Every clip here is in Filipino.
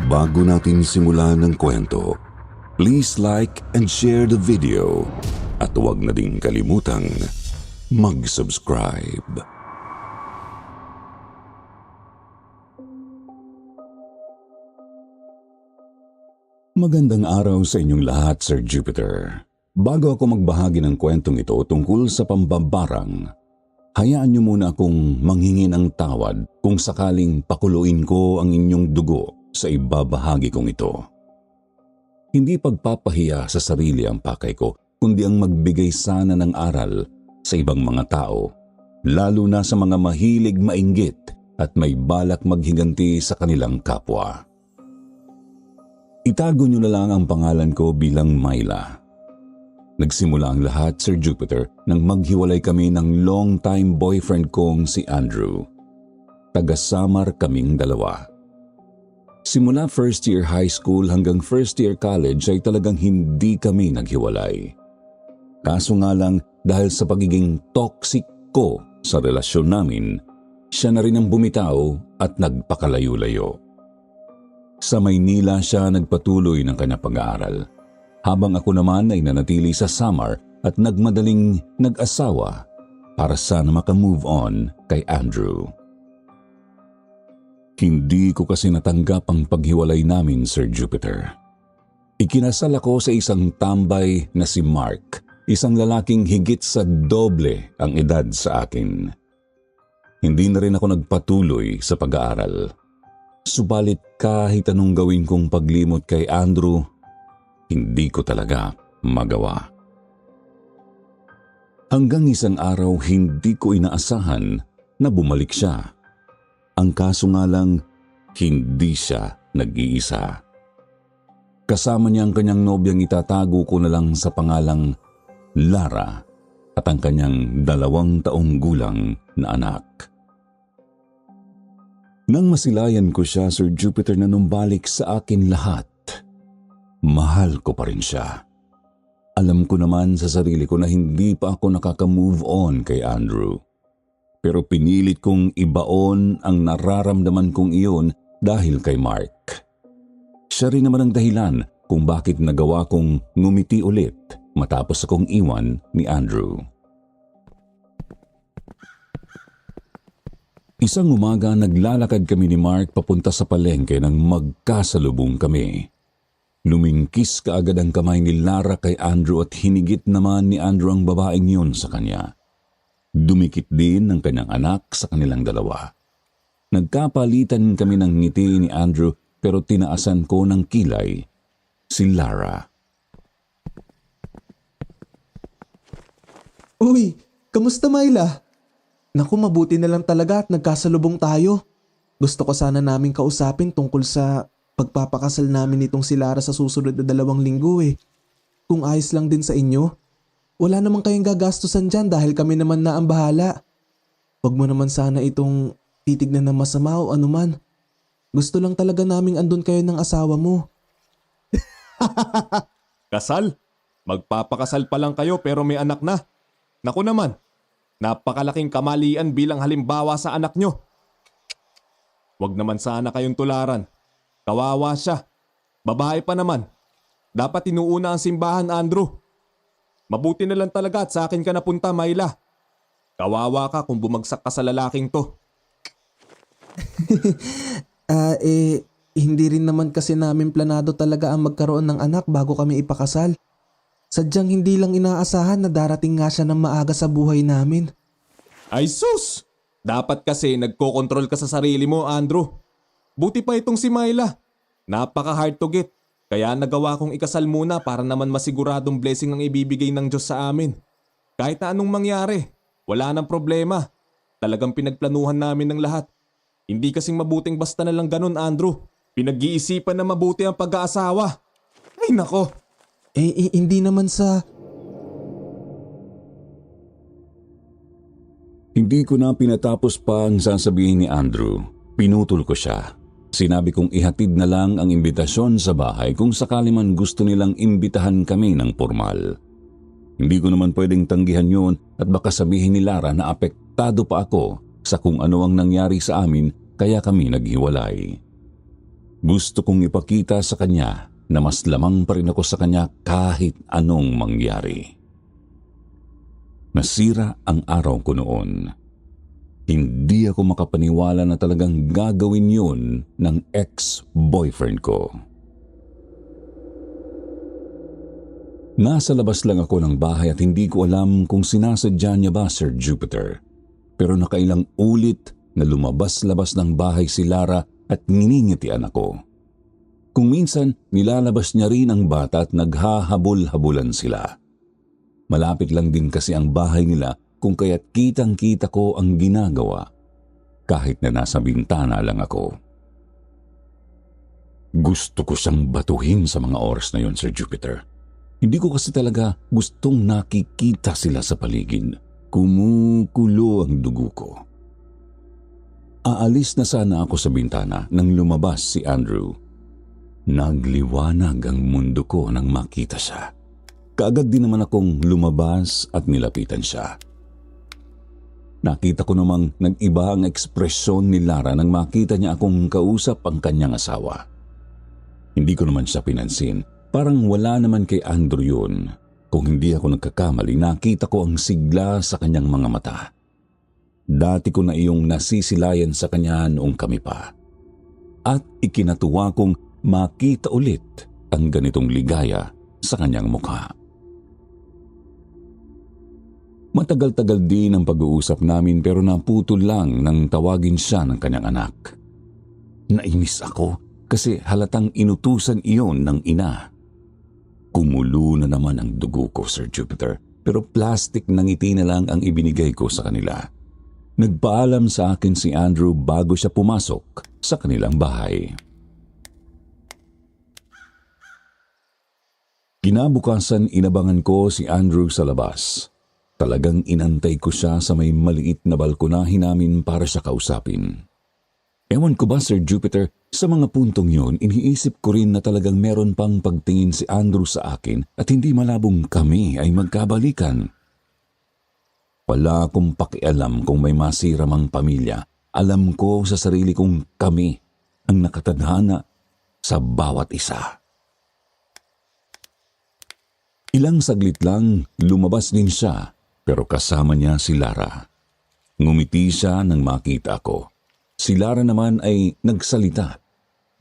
Bago natin simulan ng kwento, please like and share the video at huwag na ding kalimutang mag-subscribe. Magandang araw sa inyong lahat, Sir Jupiter. Bago ako magbahagi ng kwentong ito tungkol sa pambabarang, hayaan niyo muna akong manghingi ng tawad kung sakaling pakuluin ko ang inyong dugo sa ibabahagi kong ito. Hindi pagpapahiya sa sarili ang pakay ko, kundi ang magbigay sana ng aral sa ibang mga tao, lalo na sa mga mahilig mainggit at may balak maghiganti sa kanilang kapwa. Itago niyo na lang ang pangalan ko bilang Myla. Nagsimula ang lahat, Sir Jupiter, nang maghiwalay kami ng long-time boyfriend kong si Andrew. Taga-Samar kaming dalawa. Simula first year high school hanggang first year college ay talagang hindi kami naghiwalay. Kaso nga lang, dahil sa pagiging toxic ko sa relasyon namin, siya na rin ang bumitaw at nagpakalayo-layo. Sa Maynila siya nagpatuloy ng kanyang pag-aaral, habang ako naman ay nanatili sa Samar at nagmadaling nag-asawa para sana makamove on kay Andrew. Hindi ko kasi natanggap ang paghiwalay namin, Sir Jupiter. Ikinasal ako sa isang tambay na si Mark, isang lalaking higit sa doble ang edad sa akin. Hindi na rin ako nagpatuloy sa pag-aaral. Subalit kahit anong gawin kong paglimot kay Andrew, hindi ko talaga magawa. Hanggang isang araw hindi ko inaasahan na bumalik siya. Ang kaso nga lang, hindi siya nag-iisa. Kasama niya ang kanyang nobyang itatago ko na lang sa pangalang Lara at ang kanyang 2 taong gulang na anak. Nang masilayan ko siya, Sir Jupiter, na numbalik sa akin lahat, mahal ko pa rin siya. Alam ko naman sa sarili ko na hindi pa ako nakaka-move on kay Andrew. Pero pinilit kong ibaon ang nararamdaman kong iyon dahil kay Mark. Siya rin naman ang dahilan kung bakit nagawa kong ngumiti ulit matapos akong iwan ni Andrew. Isang umaga naglalakad kami ni Mark papunta sa palengke nang magkasalubong kami. Lumingkis kaagad ang kamay ni Lara kay Andrew at hinigit naman ni Andrew ang babaeng yun sa kanya. Dumikit din ang kanyang anak sa kanilang dalawa. Nagkapalitan kami ng ngiti ni Andrew pero tinaasan ko ng kilay si Lara. Uy, kamusta Myla? Naku, mabuti na lang talaga at nagkasalubong tayo. Gusto ko sana naming kausapin tungkol sa pagpapakasal namin nitong si Lara sa susunod na 2 linggo eh. Kung ayos lang din sa inyo. Wala namang kayong gagastusan dyan dahil kami naman na ang bahala. Huwag mo naman sana itong titignan ng masama o anuman. Gusto lang talaga naming andun kayo ng asawa mo. Kasal? Magpapakasal pa lang kayo pero may anak na. Naku naman, napakalaking kamalian bilang halimbawa sa anak nyo. Huwag naman sana kayong tularan. Kawawa siya. Babae pa naman. Dapat inuuna ang simbahan, Andrew. Mabuti na lang talaga at sa akin ka napunta, Myla. Kawawa ka kung bumagsak ka sa lalaking to. Hindi rin naman kasi namin planado talaga ang magkaroon ng anak bago kami ipakasal. Sadyang hindi lang inaasahan na darating nga siya ng maaga sa buhay namin. Ay sus! Dapat kasi nagkokontrol ka sa sarili mo, Andrew. Buti pa itong si Myla. Napaka-hard to get. Kaya nagawa kong ikasal muna para naman masiguradong blessing ang ibibigay ng Diyos sa amin. Kahit na anong mangyari, wala nang problema. Talagang pinagplanuhan namin ng lahat. Hindi kasing mabuting basta na lang ganun, Andrew. Pinag-iisipan na mabuti ang pag-aasawa. Ay nako! Hindi naman sa... Hindi ko na pinatapos pa ang sasabihin ni Andrew. Pinutol ko siya. Sinabi kong ihatid na lang ang imbitasyon sa bahay kung sakali man gusto nilang imbitahan kami ng formal. Hindi ko naman pwedeng tanggihan yun at baka sabihin ni Lara na apektado pa ako sa kung ano ang nangyari sa amin kaya kami naghiwalay. Gusto kong ipakita sa kanya na mas lamang pa rin ako sa kanya kahit anong mangyari. Nasira ang araw ko noon. Hindi ako makapaniwala na talagang gagawin yun ng ex-boyfriend ko. Nasa labas lang ako ng bahay at hindi ko alam kung sinasadya niya ba, Sir Jupiter. Pero nakailang ulit na lumabas-labas ng bahay si Lara at nginingitian ako. Kung minsan, nilalabas niya rin ang bata at naghahabol-habulan sila. Malapit lang din kasi ang bahay nila kung kaya't kitang-kita ko ang ginagawa kahit na nasa bintana lang ako. Gusto ko siyang batuhin sa mga oras na yon, Sir Jupiter. Hindi ko kasi talaga gustong nakikita sila sa paligid. Kumukulo ang dugo ko. Aalis na sana ako sa bintana nang lumabas si Andrew. Nagliwanag ang mundo ko nang makita siya. Kaagad din naman akong lumabas at nilapitan siya. Nakita ko namang nag-iba ang ekspresyon ni Lara nang makita niya akong kausap ang kanyang asawa. Hindi ko naman siya pinansin. Parang wala naman kay Andrew yun. Kung hindi ako nagkakamali, nakita ko ang sigla sa kanyang mga mata. Dati ko na iyong nasisilayan sa kanya noong kami pa. At ikinatuwa kong makita ulit ang ganitong ligaya sa kanyang mukha. Matagal-tagal din ang pag-uusap namin pero naputol lang nang tawagin siya ng kanyang anak. Nainis ako kasi halatang inutusan iyon ng ina. Kumulo na naman ang dugo ko, Sir Jupiter, pero plastic na ngiti na lang ang ibinigay ko sa kanila. Nagpaalam sa akin si Andrew bago siya pumasok sa kanilang bahay. Kinabukasan, inabangan ko si Andrew sa labas. Talagang inantay ko siya sa may maliit na balkonahe namin para siya kausapin. Ewan ko ba, Sir Jupiter, sa mga puntong yun, iniisip ko rin na talagang meron pang pagtingin si Andrew sa akin at hindi malabong kami ay magkabalikan. Wala akong pakialam kung may masira mang pamilya. Alam ko sa sarili kong kami ang nakatadhana sa bawat isa. Ilang saglit lang, lumabas din siya, pero kasama niya si Lara. Ngumiti siya nang makita ko. Si Lara naman ay nagsalita.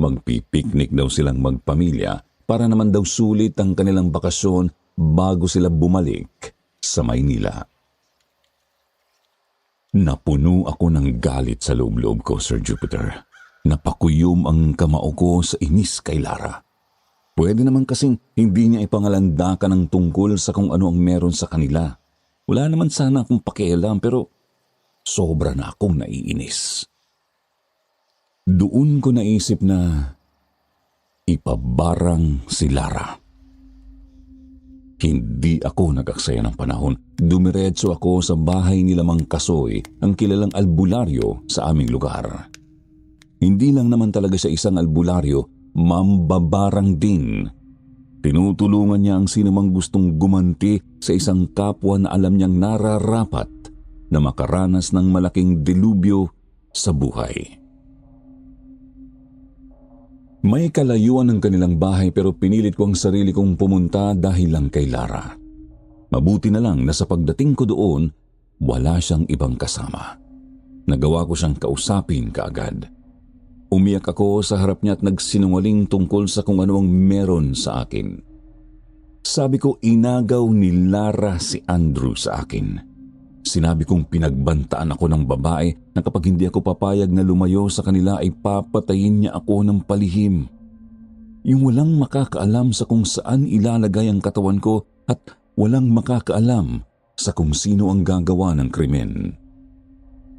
Magpipiknik daw silang magpamilya para naman daw sulit ang kanilang bakasyon bago sila bumalik sa Maynila. Napuno ako ng galit sa loob-loob ko, Sir Jupiter. Napakuyom ang kamao ko sa inis kay Lara. Pwede naman kasing hindi niya ipangalandakan ng tungkol sa kung ano ang meron sa kanila. Wala naman sana akong pakialam pero sobra na akong naiinis. Doon ko naisip na ipabarang si Lara. Hindi ako nag-aksaya ng panahon. Dumiretso ako sa bahay nila Mang Kasoy, ang kilalang albularyo sa aming lugar. Hindi lang naman talaga siya isang albularyo, mambabarang din. Tinutulungan niya ang sinumang gustong gumanti sa isang kapwa na alam niyang nararapat na makaranas ng malaking delubyo sa buhay. May kalayuan ng kanilang bahay pero pinilit ko ang sarili kong pumunta dahil lang kay Lara. Mabuti na lang na sa pagdating ko doon, wala siyang ibang kasama. Nagawa ko siyang kausapin kaagad. Umiyak ako sa harap niya at nagsinungaling tungkol sa kung ano ang meron sa akin. Sabi ko inagaw ni Lara si Andrew sa akin. Sinabi kong pinagbantaan ako ng babae na kapag hindi ako papayag na lumayo sa kanila ay papatayin niya ako ng palihim. Yung walang makakaalam sa kung saan ilalagay ang katawan ko at walang makakaalam sa kung sino ang gagawa ng krimen.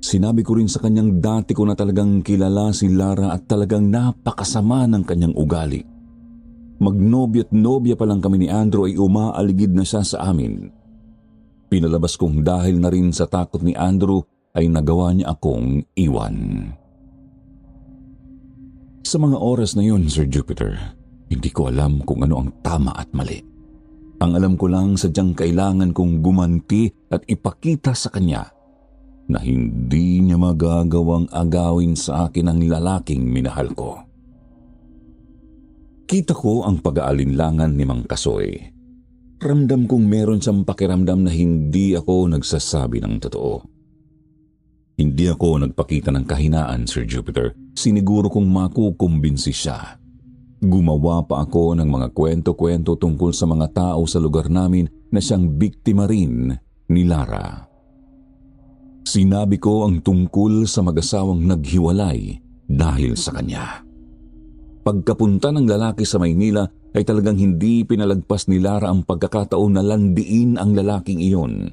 Sinabi ko rin sa kanyang dati ko na talagang kilala si Lara at talagang napakasama ng kanyang ugali. Magnobya't nobya pa lang kami ni Andrew ay umaaligid na siya sa amin. Pinalabas kong dahil na rin sa takot ni Andrew ay nagawa niya akong iwan. Sa mga oras na yun, Sir Jupiter, hindi ko alam kung ano ang tama at mali. Ang alam ko lang sadyang kailangan kong gumanti at ipakita sa kanya na hindi niya magagawang agawin sa akin ang lalaking minahal ko. Kita ko ang pag-aalinlangan ni Mang Kasoy. Ramdam kong meron siyang pakiramdam na hindi ako nagsasabi ng totoo. Hindi ako nagpakita ng kahinaan, Sir Jupiter. Siniguro kong makukumbinsi siya. Gumawa pa ako ng mga kwento-kwento tungkol sa mga tao sa lugar namin na siyang biktima rin ni Lara. Sinabi ko ang tungkol sa mag-asawang naghiwalay dahil sa kanya. Pagkapunta ng lalaki sa Maynila ay talagang hindi pinalagpas ni Lara ang pagkakataon na landiin ang lalaking iyon.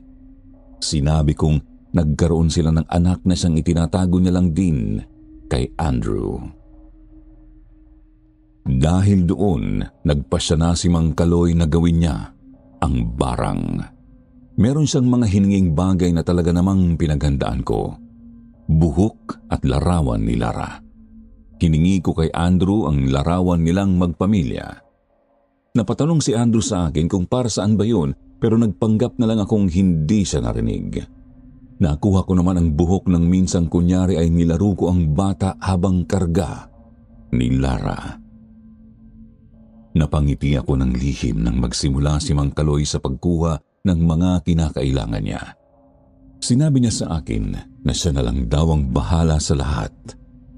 Sinabi kong nagkaroon sila ng anak na siyang itinatago niya lang din kay Andrew. Dahil doon, nagpasya na si Mang Kaloy na gawin niya ang barang. Meron siyang mga hininging bagay na talaga namang pinaghandaan ko. Buhok at larawan ni Lara. Hiningi ko kay Andrew ang larawan nilang magpamilya. Napatanong si Andrew sa akin kung para saan ba yun, pero nagpanggap na lang akong hindi siya narinig. Nakuha ko naman ang buhok ng minsang kunyari ay nilaro ko ang bata habang karga ni Lara. Napangiti ako ng lihim nang magsimula si Mang Kaloy sa pagkuha ng mga kinakailangan niya. Sinabi niya sa akin na siya na lang daw ang bahala sa lahat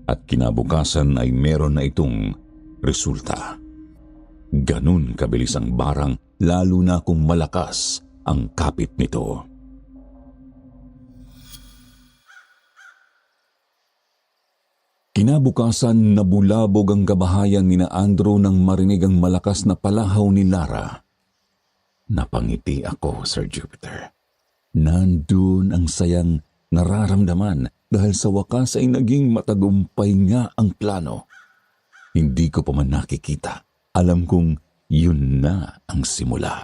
at kinabukasan ay meron na itong resulta. Ganun kabilis ang barang, lalo na kung malakas ang kapit nito. Kinabukasan, nabulabog ang kabahayan ni na Andrew nang marinig ang malakas na palahaw ni Lara. Napangiti ako, Sir Jupiter. Nandun ang sayang nararamdaman dahil sa wakas ay naging matagumpay nga ang plano. Hindi ko pa man nakikita. Alam kong yun na ang simula.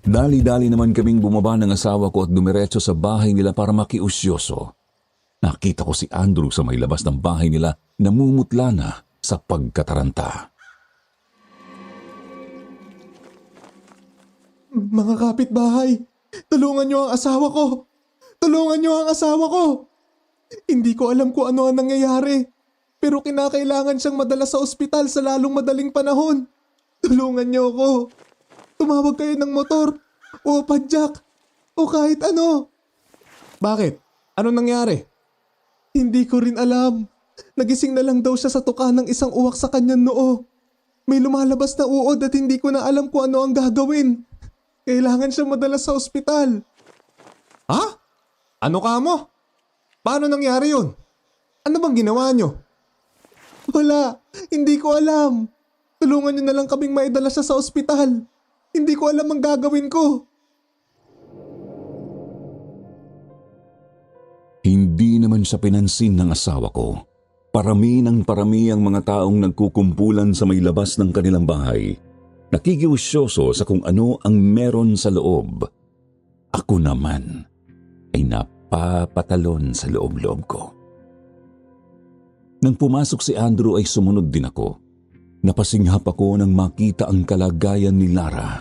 Dali-dali naman kaming bumaba ng asawa ko at dumiretso sa bahay nila para makiusyoso. Nakita ko si Andrew sa may labas ng bahay nila namumutla na sa pagkataranta. Mga kapitbahay, tulungan niyo ang asawa ko! Tulungan niyo ang asawa ko! Hindi ko alam kung ano ang nangyayari, pero kinakailangan siyang madala sa ospital sa lalong madaling panahon. Tulungan niyo ako! Tumawag kayo ng motor, o padyak, o kahit ano. Bakit? Ano nangyari? Hindi ko rin alam. Nagising na lang daw siya sa tuka ng isang uwak sa kanyang noo. May lumalabas na uod at hindi ko na alam kung ano ang gagawin. Kailangan siya madala sa ospital. Ha? Ano ka mo? Paano nangyari yun? Ano bang ginawa nyo? Wala, hindi ko alam. Tulungan niyo na lang kaming maidala siya sa ospital. Hindi ko alam ang gagawin ko. Hindi naman siya pinansin ng asawa ko. Parami ng parami ang mga taong nagkukumpulan sa may labas ng kanilang bahay. Nakikiusyoso sa kung ano ang meron sa loob. Ako naman ay napapatalon sa loob-loob ko. Nang pumasok si Andrew ay sumunod din ako. Napasinghap ako nang makita ang kalagayan ni Lara.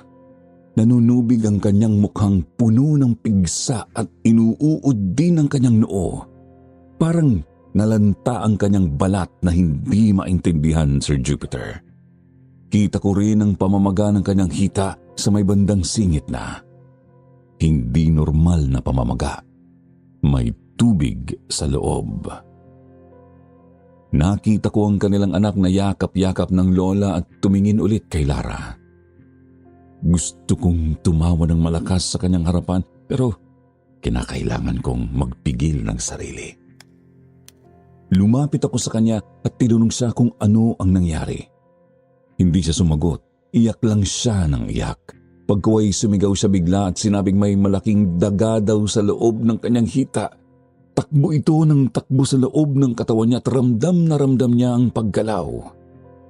Nanunubig ang kanyang mukhang puno ng pigsa at inuuod din ang kanyang noo. Parang nalanta ang kanyang balat na hindi maintindihan, Sir Jupiter. Kita ko rin ang pamamaga ng kanyang hita sa may bandang singit na. Hindi normal na pamamaga. May tubig sa loob. Nakita ko ang kanilang anak na yakap-yakap ng lola at tumingin ulit kay Lara. Gusto kong tumawa ng malakas sa kanyang harapan pero kinakailangan kong magpigil ng sarili. Lumapit ako sa kanya at tinanong siya kung ano ang nangyari. Hindi siya sumagot, iyak lang siya ng iyak. Pagkaway sumigaw siya bigla at sinabing may malaking daga daw sa loob ng kanyang hita. Takbo ito ng takbo sa loob ng katawan niya at ramdam na ramdam niya ang paggalaw.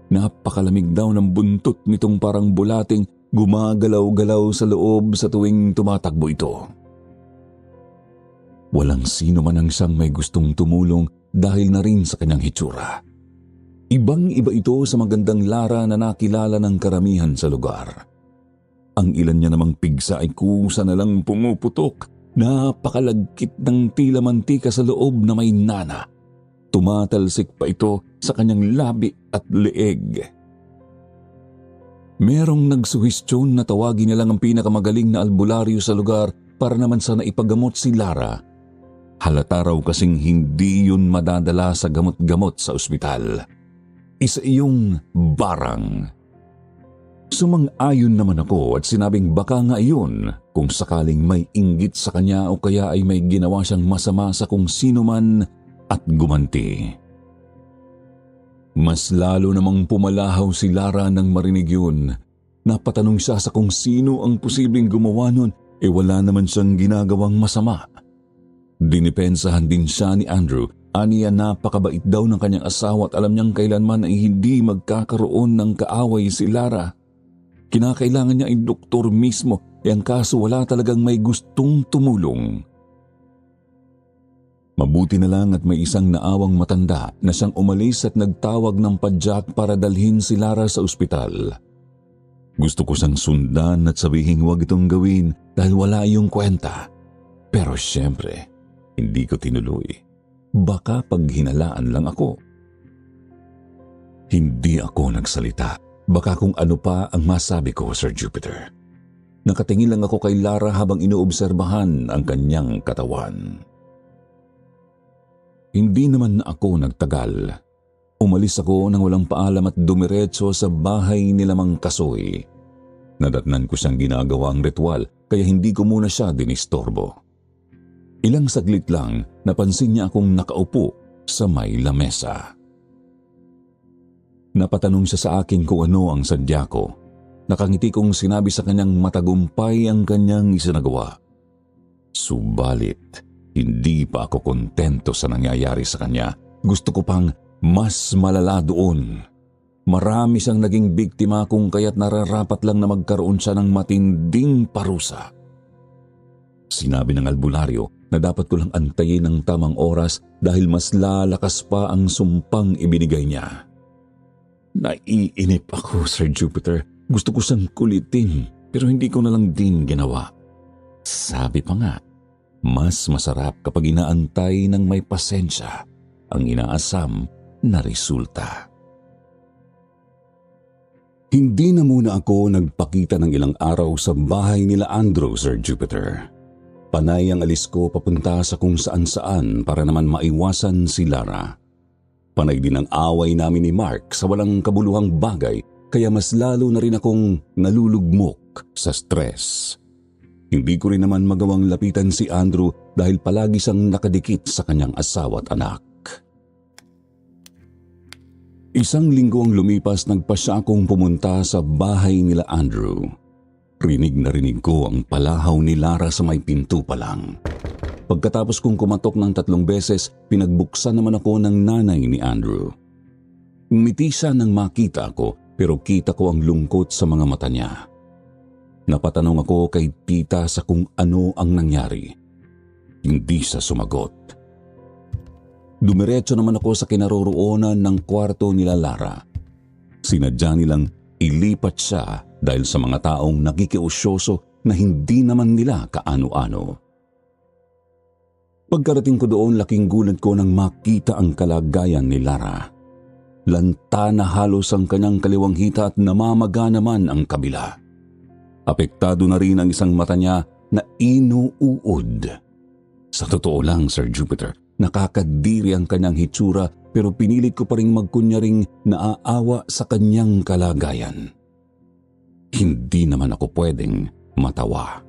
Napakalamig daw ng buntot nitong parang bulating gumagalaw-galaw sa loob sa tuwing tumatakbo ito. Walang sino man ang siyang may gustong tumulong dahil na rin sa kanyang hitsura. Ibang-iba ito sa magandang Lara na nakilala ng karamihan sa lugar. Ang ilan niya namang pigsa ay kusa na lang pumuputok. Napakalagkit ng tila mantika sa loob na may nana. Tumatalsik pa ito sa kanyang labi at leeg. Merong nagsuhestyon na tawagin nilang ang pinakamagaling na albularyo sa lugar para naman sana ipagamot si Lara. Halata raw kasing hindi yun madadala sa gamot-gamot sa ospital. Isa iyong barang. Sumang-ayon naman ako at sinabing baka nga iyon kung sakaling may inggit sa kanya o kaya ay may ginawa siyang masama sa kung sino man at gumanti. Mas lalo namang pumalahaw si Lara nang marinig yun. Napatanong siya sa kung sino ang posibleng gumawa nun, wala naman siyang ginagawang masama. Dinipensahan din siya ni Andrew. Aniya napakabait daw ng kanyang asawa at alam niyang kailanman ay hindi magkakaroon ng kaaway si Lara. Kinakailangan niya ay doktor mismo, ang kaso wala talagang may gustong tumulong. Mabuti na lang at may isang naawang matanda na siyang umalis at nagtawag ng padyak para dalhin si Lara sa ospital. Gusto ko siyang sundan at sabihin huwag itong gawin dahil wala iyong kwenta. Pero siyempre, hindi ko tinuloy. Baka paghinalaan lang ako. Hindi ako nagsalita. Baka kung ano pa ang masabi ko, Sir Jupiter. Nakatingin lang ako kay Lara habang inoobserbahan ang kanyang katawan. Hindi naman na ako nagtagal. Umalis ako nang walang paalam at dumiretso sa bahay nila Mang Kasoy. Nadatnan ko siyang ginagawa ang ritual kaya hindi ko muna siya dinistorbo. Ilang saglit lang napansin niya akong nakaupo sa may lamesa. Napatanong siya sa akin kung ano ang sadya ko. Nakangiti kong sinabi sa kanyang matagumpay ang kanyang isinagawa. Subalit, hindi pa ako kontento sa nangyayari sa kanya. Gusto ko pang mas malala doon. Marami siyang naging biktima kung kaya't nararapat lang na magkaroon siya ng matinding parusa. Sinabi ng albularyo na dapat ko lang antayin ang tamang oras dahil mas lalakas pa ang sumpang ibinigay niya. Naiinip ako, Sir Jupiter. Gusto ko siyang kulitin pero hindi ko na lang din ginawa. Sabi pa nga, mas masarap kapag inaantay ng may pasensya ang inaasam na resulta. Hindi na muna ako nagpakita ng ilang araw sa bahay nila Andrew, Sir Jupiter. Panay ang alis ko papunta sa kung saan-saan para naman maiwasan si Lara. Panay din ang away namin ni Mark sa walang kabuluhang bagay kaya mas lalo na rin akong nalulugmok sa stress. Hindi ko rin naman magawang lapitan si Andrew dahil palagi siyang nakadikit sa kanyang asawa at anak. Isang linggo ang lumipas nagpasya akong pumunta sa bahay nila Andrew. Rinig na rinig ko ang palahaw ni Lara sa may pinto pa lang. Pagkatapos kong kumatok ng 3 beses, pinagbuksan naman ako ng nanay ni Andrew. Umiti siya nang makita ako pero kita ko ang lungkot sa mga mata niya. Napatanong ako kay tita sa kung ano ang nangyari. Hindi siya sumagot. Dumiretso naman ako sa kinaroroonan ng kwarto nila Lara. Sinadya nilang ilipat siya dahil sa mga taong nakikiusyoso na hindi naman nila kaano-ano. Pagkarating ko doon, laking gulat ko nang makita ang kalagayan ni Lara. Lanta na halos ang kanyang kaliwang hita at namamaga naman ang kabila. Apektado na rin ang isang mata niya na inuuod. Sa totoo lang, Sir Jupiter, nakakadiri ang kanyang hitsura pero pinilit ko pa rin magkunyaring naaawa sa kanyang kalagayan. Hindi naman ako pwedeng matawa.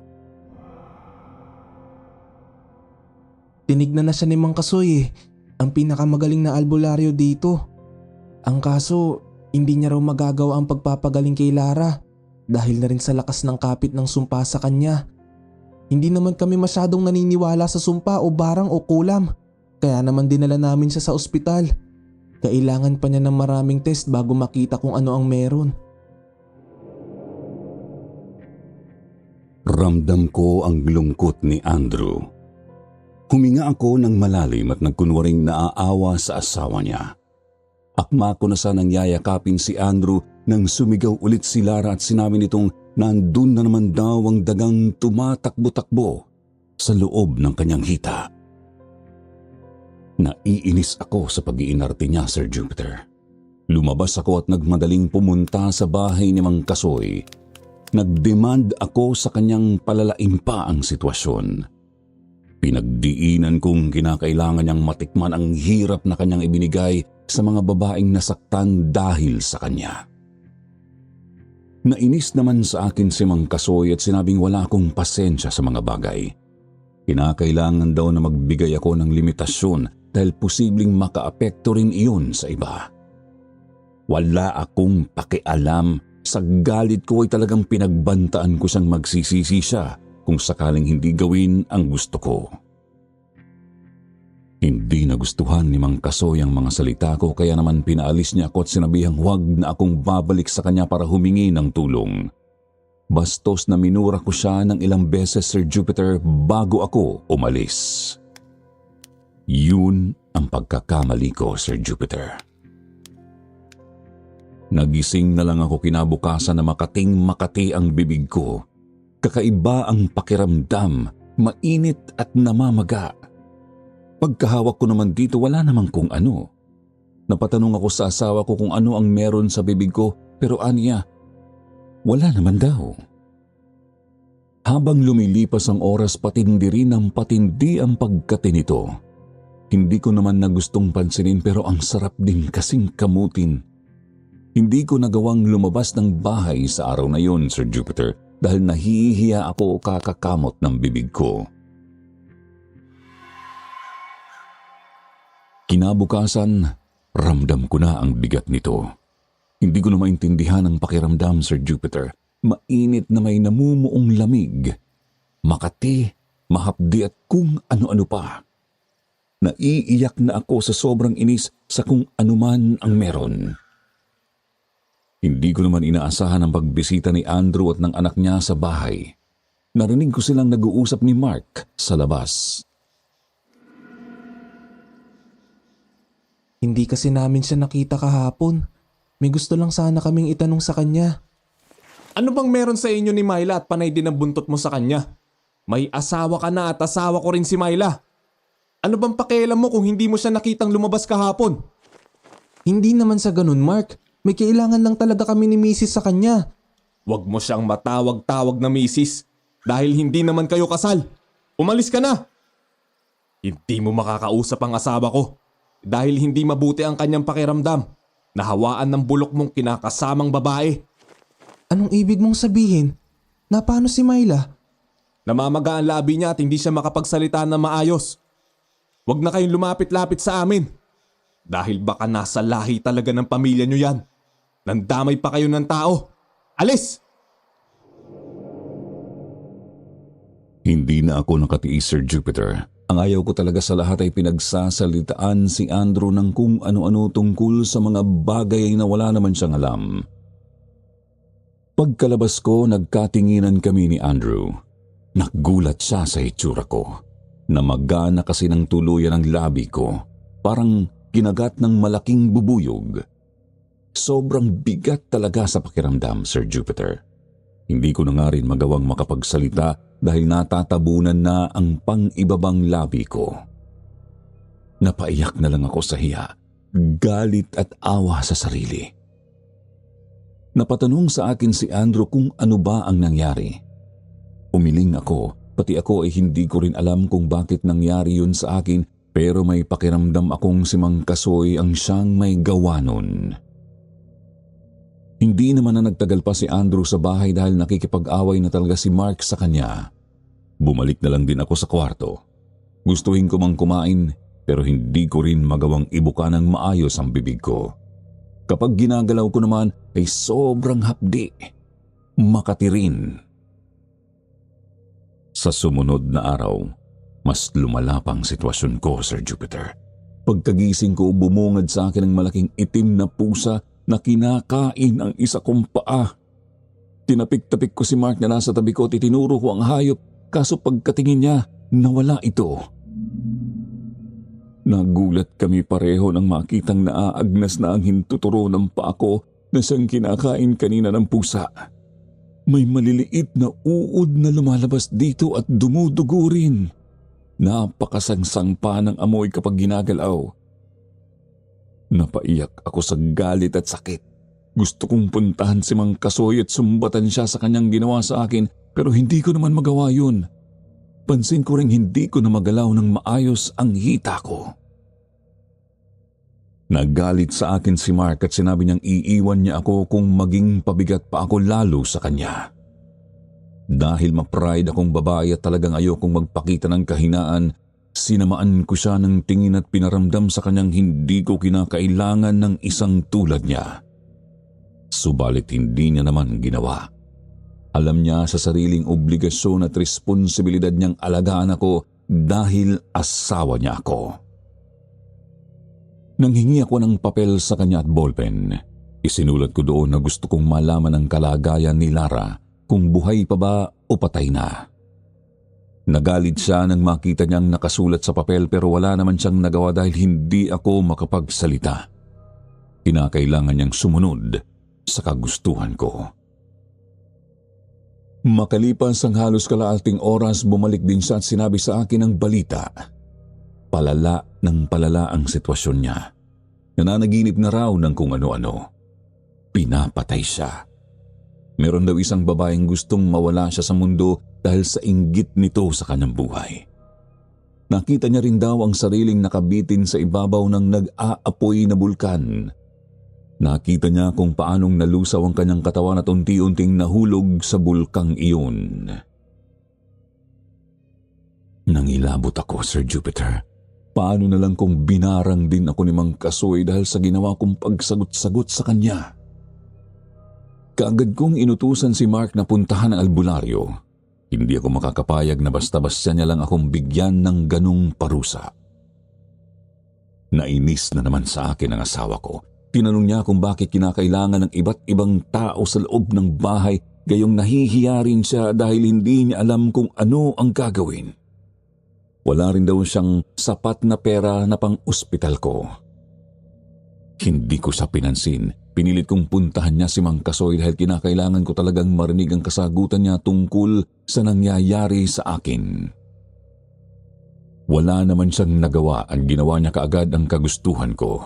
Tinignan na siya ni Mang Kasoy ang pinakamagaling na albularyo dito. Ang kaso, hindi niya raw magagawa ang pagpapagaling kay Lara dahil na rin sa lakas ng kapit ng sumpa sa kanya. Hindi naman kami masyadong naniniwala sa sumpa o barang o kulam, kaya naman dinala namin siya sa ospital. Kailangan pa niya ng maraming test bago makita kung ano ang meron. Ramdam ko ang lungkot ni Andrew. Huminga ako ng malalim at nagkunwaring naaawa sa asawa niya. Akma ko na sanang yayakapin si Andrew nang sumigaw ulit si Lara at sinabi nitong nandun na naman daw ang dagang tumatakbo-takbo sa loob ng kanyang hita. Naiinis ako sa pag-iinarte niya, Sir Jupiter. Lumabas ako at nagmadaling pumunta sa bahay ni Mang Kasoy. Nagdemand ako sa kanyang palalain pa ang sitwasyon. Pinagdiinan kong kinakailangan niyang matikman ang hirap na kanyang ibinigay sa mga babaeng nasaktan dahil sa kanya. Nainis naman sa akin si Mang Kasoy at sinabing wala akong pasensya sa mga bagay. Kinakailangan daw na magbigay ako ng limitasyon dahil posibleng makaapekto rin iyon sa iba. Wala akong pakialam. Sa galit ko ay talagang pinagbantaan ko siyang magsisisi siya kung sakaling hindi gawin ang gusto ko. Hindi nagustuhan ni Mang Kasoy ang mga salita ko kaya naman pinaalis niya ako at sinabihang huwag na akong babalik sa kanya para humingi ng tulong. Bastos na minura ko siya ng ilang beses, Sir Jupiter, bago ako umalis. Yun ang pagkakamali ko, Sir Jupiter. Nagising na lang ako kinabukasan na makating-makati ang bibig ko. Kakaiba ang pakiramdam, mainit at namamaga. Pagkahawak ko naman dito, wala namang kung ano. Napatanong ako sa asawa ko kung ano ang meron sa bibig ko, pero aniya, wala naman daw. Habang lumilipas ang oras, patindi rin ang patindi ang pagkati nito. Hindi ko naman na gustong pansinin pero ang sarap din kasing kamutin. Hindi ko nagawang lumabas ng bahay sa araw na yon, Sir Jupiter, dahil nahihiya ako kakakamot ng bibig ko. Kinabukasan, ramdam ko na ang bigat nito. Hindi ko na maintindihan ang pakiramdam, Sir Jupiter. Mainit na may namumuong lamig. Makati, mahapdi at kung ano-ano pa. Naiiyak na ako sa sobrang inis sa kung anuman ang meron. Hindi ko naman inaasahan ang pagbisita ni Andrew at ng anak niya sa bahay. Narinig ko silang nag-uusap ni Mark sa labas. Hindi kasi namin siya nakita kahapon. May gusto lang sana kaming itanong sa kanya. Ano bang meron sa inyo ni Myla at panay din ang buntot mo sa kanya? May asawa ka na at asawa ko rin si Myla. Ano bang pakialam mo kung hindi mo siya nakitang lumabas kahapon? Hindi naman sa ganun, Mark. May kailangan lang talaga kami ni Mrs. sa kanya. Huwag mo siyang matawag-tawag na Mrs. dahil hindi naman kayo kasal. Umalis ka na! Hindi mo makakausap ang asawa ko dahil hindi mabuti ang kanyang pakiramdam. Nahawaan ng bulok mong kinakasamang babae. Anong ibig mong sabihin? Na paano si Myla? Namamaga ang labi niya at hindi siya makapagsalita na maayos. Huwag na kayong lumapit-lapit sa amin. Dahil baka nasa lahi talaga ng pamilya niyo yan. Nandamay pa kayo ng tao. Alis! Hindi na ako nakatiis, Sir Jupiter. Ang ayaw ko talaga sa lahat ay pinagsasalitaan si Andrew ng kung ano-ano tungkol sa mga bagay na wala naman siyang alam. Pagkalabas ko, nagkatinginan kami ni Andrew. Nagulat siya sa itsura ko. Namagana kasi ng tuluyan ang labi ko. Parang kinagat ng malaking bubuyog. Sobrang bigat talaga sa pakiramdam, Sir Jupiter. Hindi ko na nga rin magawang makapagsalita dahil natatabunan na ang pang-ibabang labi ko. Napaiyak na lang ako sa hiya, galit at awa sa sarili. Napatanong sa akin si Andrew kung ano ba ang nangyari. Umiling ako, pati ako ay hindi ko rin alam kung bakit nangyari yun sa akin, pero may pakiramdam akong si Mang Kasoy ang siyang may gawa nun. Hindi naman na nagtagal pa si Andrew sa bahay dahil nakikipag-away na talaga si Mark sa kanya. Bumalik na lang din ako sa kwarto. Gustuhin ko mang kumain pero hindi ko rin magawang ibuka ng maayos ang bibig ko. Kapag ginagalaw ko naman ay sobrang hapdi. Makati rin. Sa sumunod na araw, mas lumala pang sitwasyon ko, Sir Jupiter. Pagkagising ko, bumungad sa akin ang malaking itim na pusa na kinakain ang isa kong paa. Tinapik-tapik ko si Mark na nasa tabi ko at itinuro ko ang hayop, kaso pagkatingin niya, nawala ito. Nagulat kami pareho nang makitang naaagnas na ang hintuturo ng paa ko na siyang kinakain kanina ng pusa. May maliliit na uod na lumalabas dito at dumudugo rin. Napakasangsang pa ng amoy kapag ginagalaw. Napaiyak ako sa galit at sakit. Gusto kong puntahan si Mang Kasoy at sumbatan siya sa kanyang ginawa sa akin, pero hindi ko naman magawa yun. Pansin ko ring hindi ko na magalaw ng maayos ang hita ko. Nagalit sa akin si Mark at sinabi niyang iiwan niya ako kung maging pabigat pa ako lalo sa kanya. Dahil ma-pride akong babae at talagang ayokong magpakita ng kahinaan, sinamaan ko siya ng tingin at pinaramdam sa kanyang hindi ko kinakailangan ng isang tulad niya. Subalit hindi niya naman ginawa. Alam niya sa sariling obligasyon at responsibilidad niyang alagaan ako dahil asawa niya ako. Nanghingi ako ng papel sa kanya at ballpen. Isinulat ko doon na gusto kong malaman ang kalagayan ni Lara, kung buhay pa ba o patay na. Nagalit siya nang makita niyang nakasulat sa papel pero wala naman siyang nagawa dahil hindi ako makapagsalita. Kinakailangan niyang sumunod sa kagustuhan ko. Makalipas ang halos kalaating oras, bumalik din siya at sinabi sa akin ang balita. Palala ng palala ang sitwasyon niya. Nananaginip na raw ng kung ano-ano. Pinapatay siya. Meron daw isang babaeng gustong mawala siya sa mundo dahil sa inggit nito sa kanyang buhay. Nakita niya rin daw ang sariling nakabitin sa ibabaw ng nag-aapoy na bulkan. Nakita niya kung paanong nalusaw ang kanyang katawan at unti-unting nahulog sa bulkang iyon. Nangilabot ako, Sir Jupiter. Paano na lang kung binarang din ako ni Mang Kasoy dahil sa ginawa kong pagsagot-sagot sa kanya? Kaagad kong inutusan si Mark na puntahan ang albularyo. Hindi ako makakapayag na basta-basta niya lang akong bigyan ng ganung parusa. Nainis na naman sa akin ang asawa ko. Tinanong niya kung bakit kinakailangan ng iba't ibang tao sa loob ng bahay, gayong nahihiya rin siya dahil hindi niya alam kung ano ang gagawin. Wala rin daw siyang sapat na pera na pang-ospital ko. Hindi ko siya pinansin. Pinilit kong puntahan niya si Mang Kasoy dahil kinakailangan ko talagang marinig ang kasagutan niya tungkol sa nangyayari sa akin. Wala naman siyang nagawa at ginawa niya kaagad ang kagustuhan ko.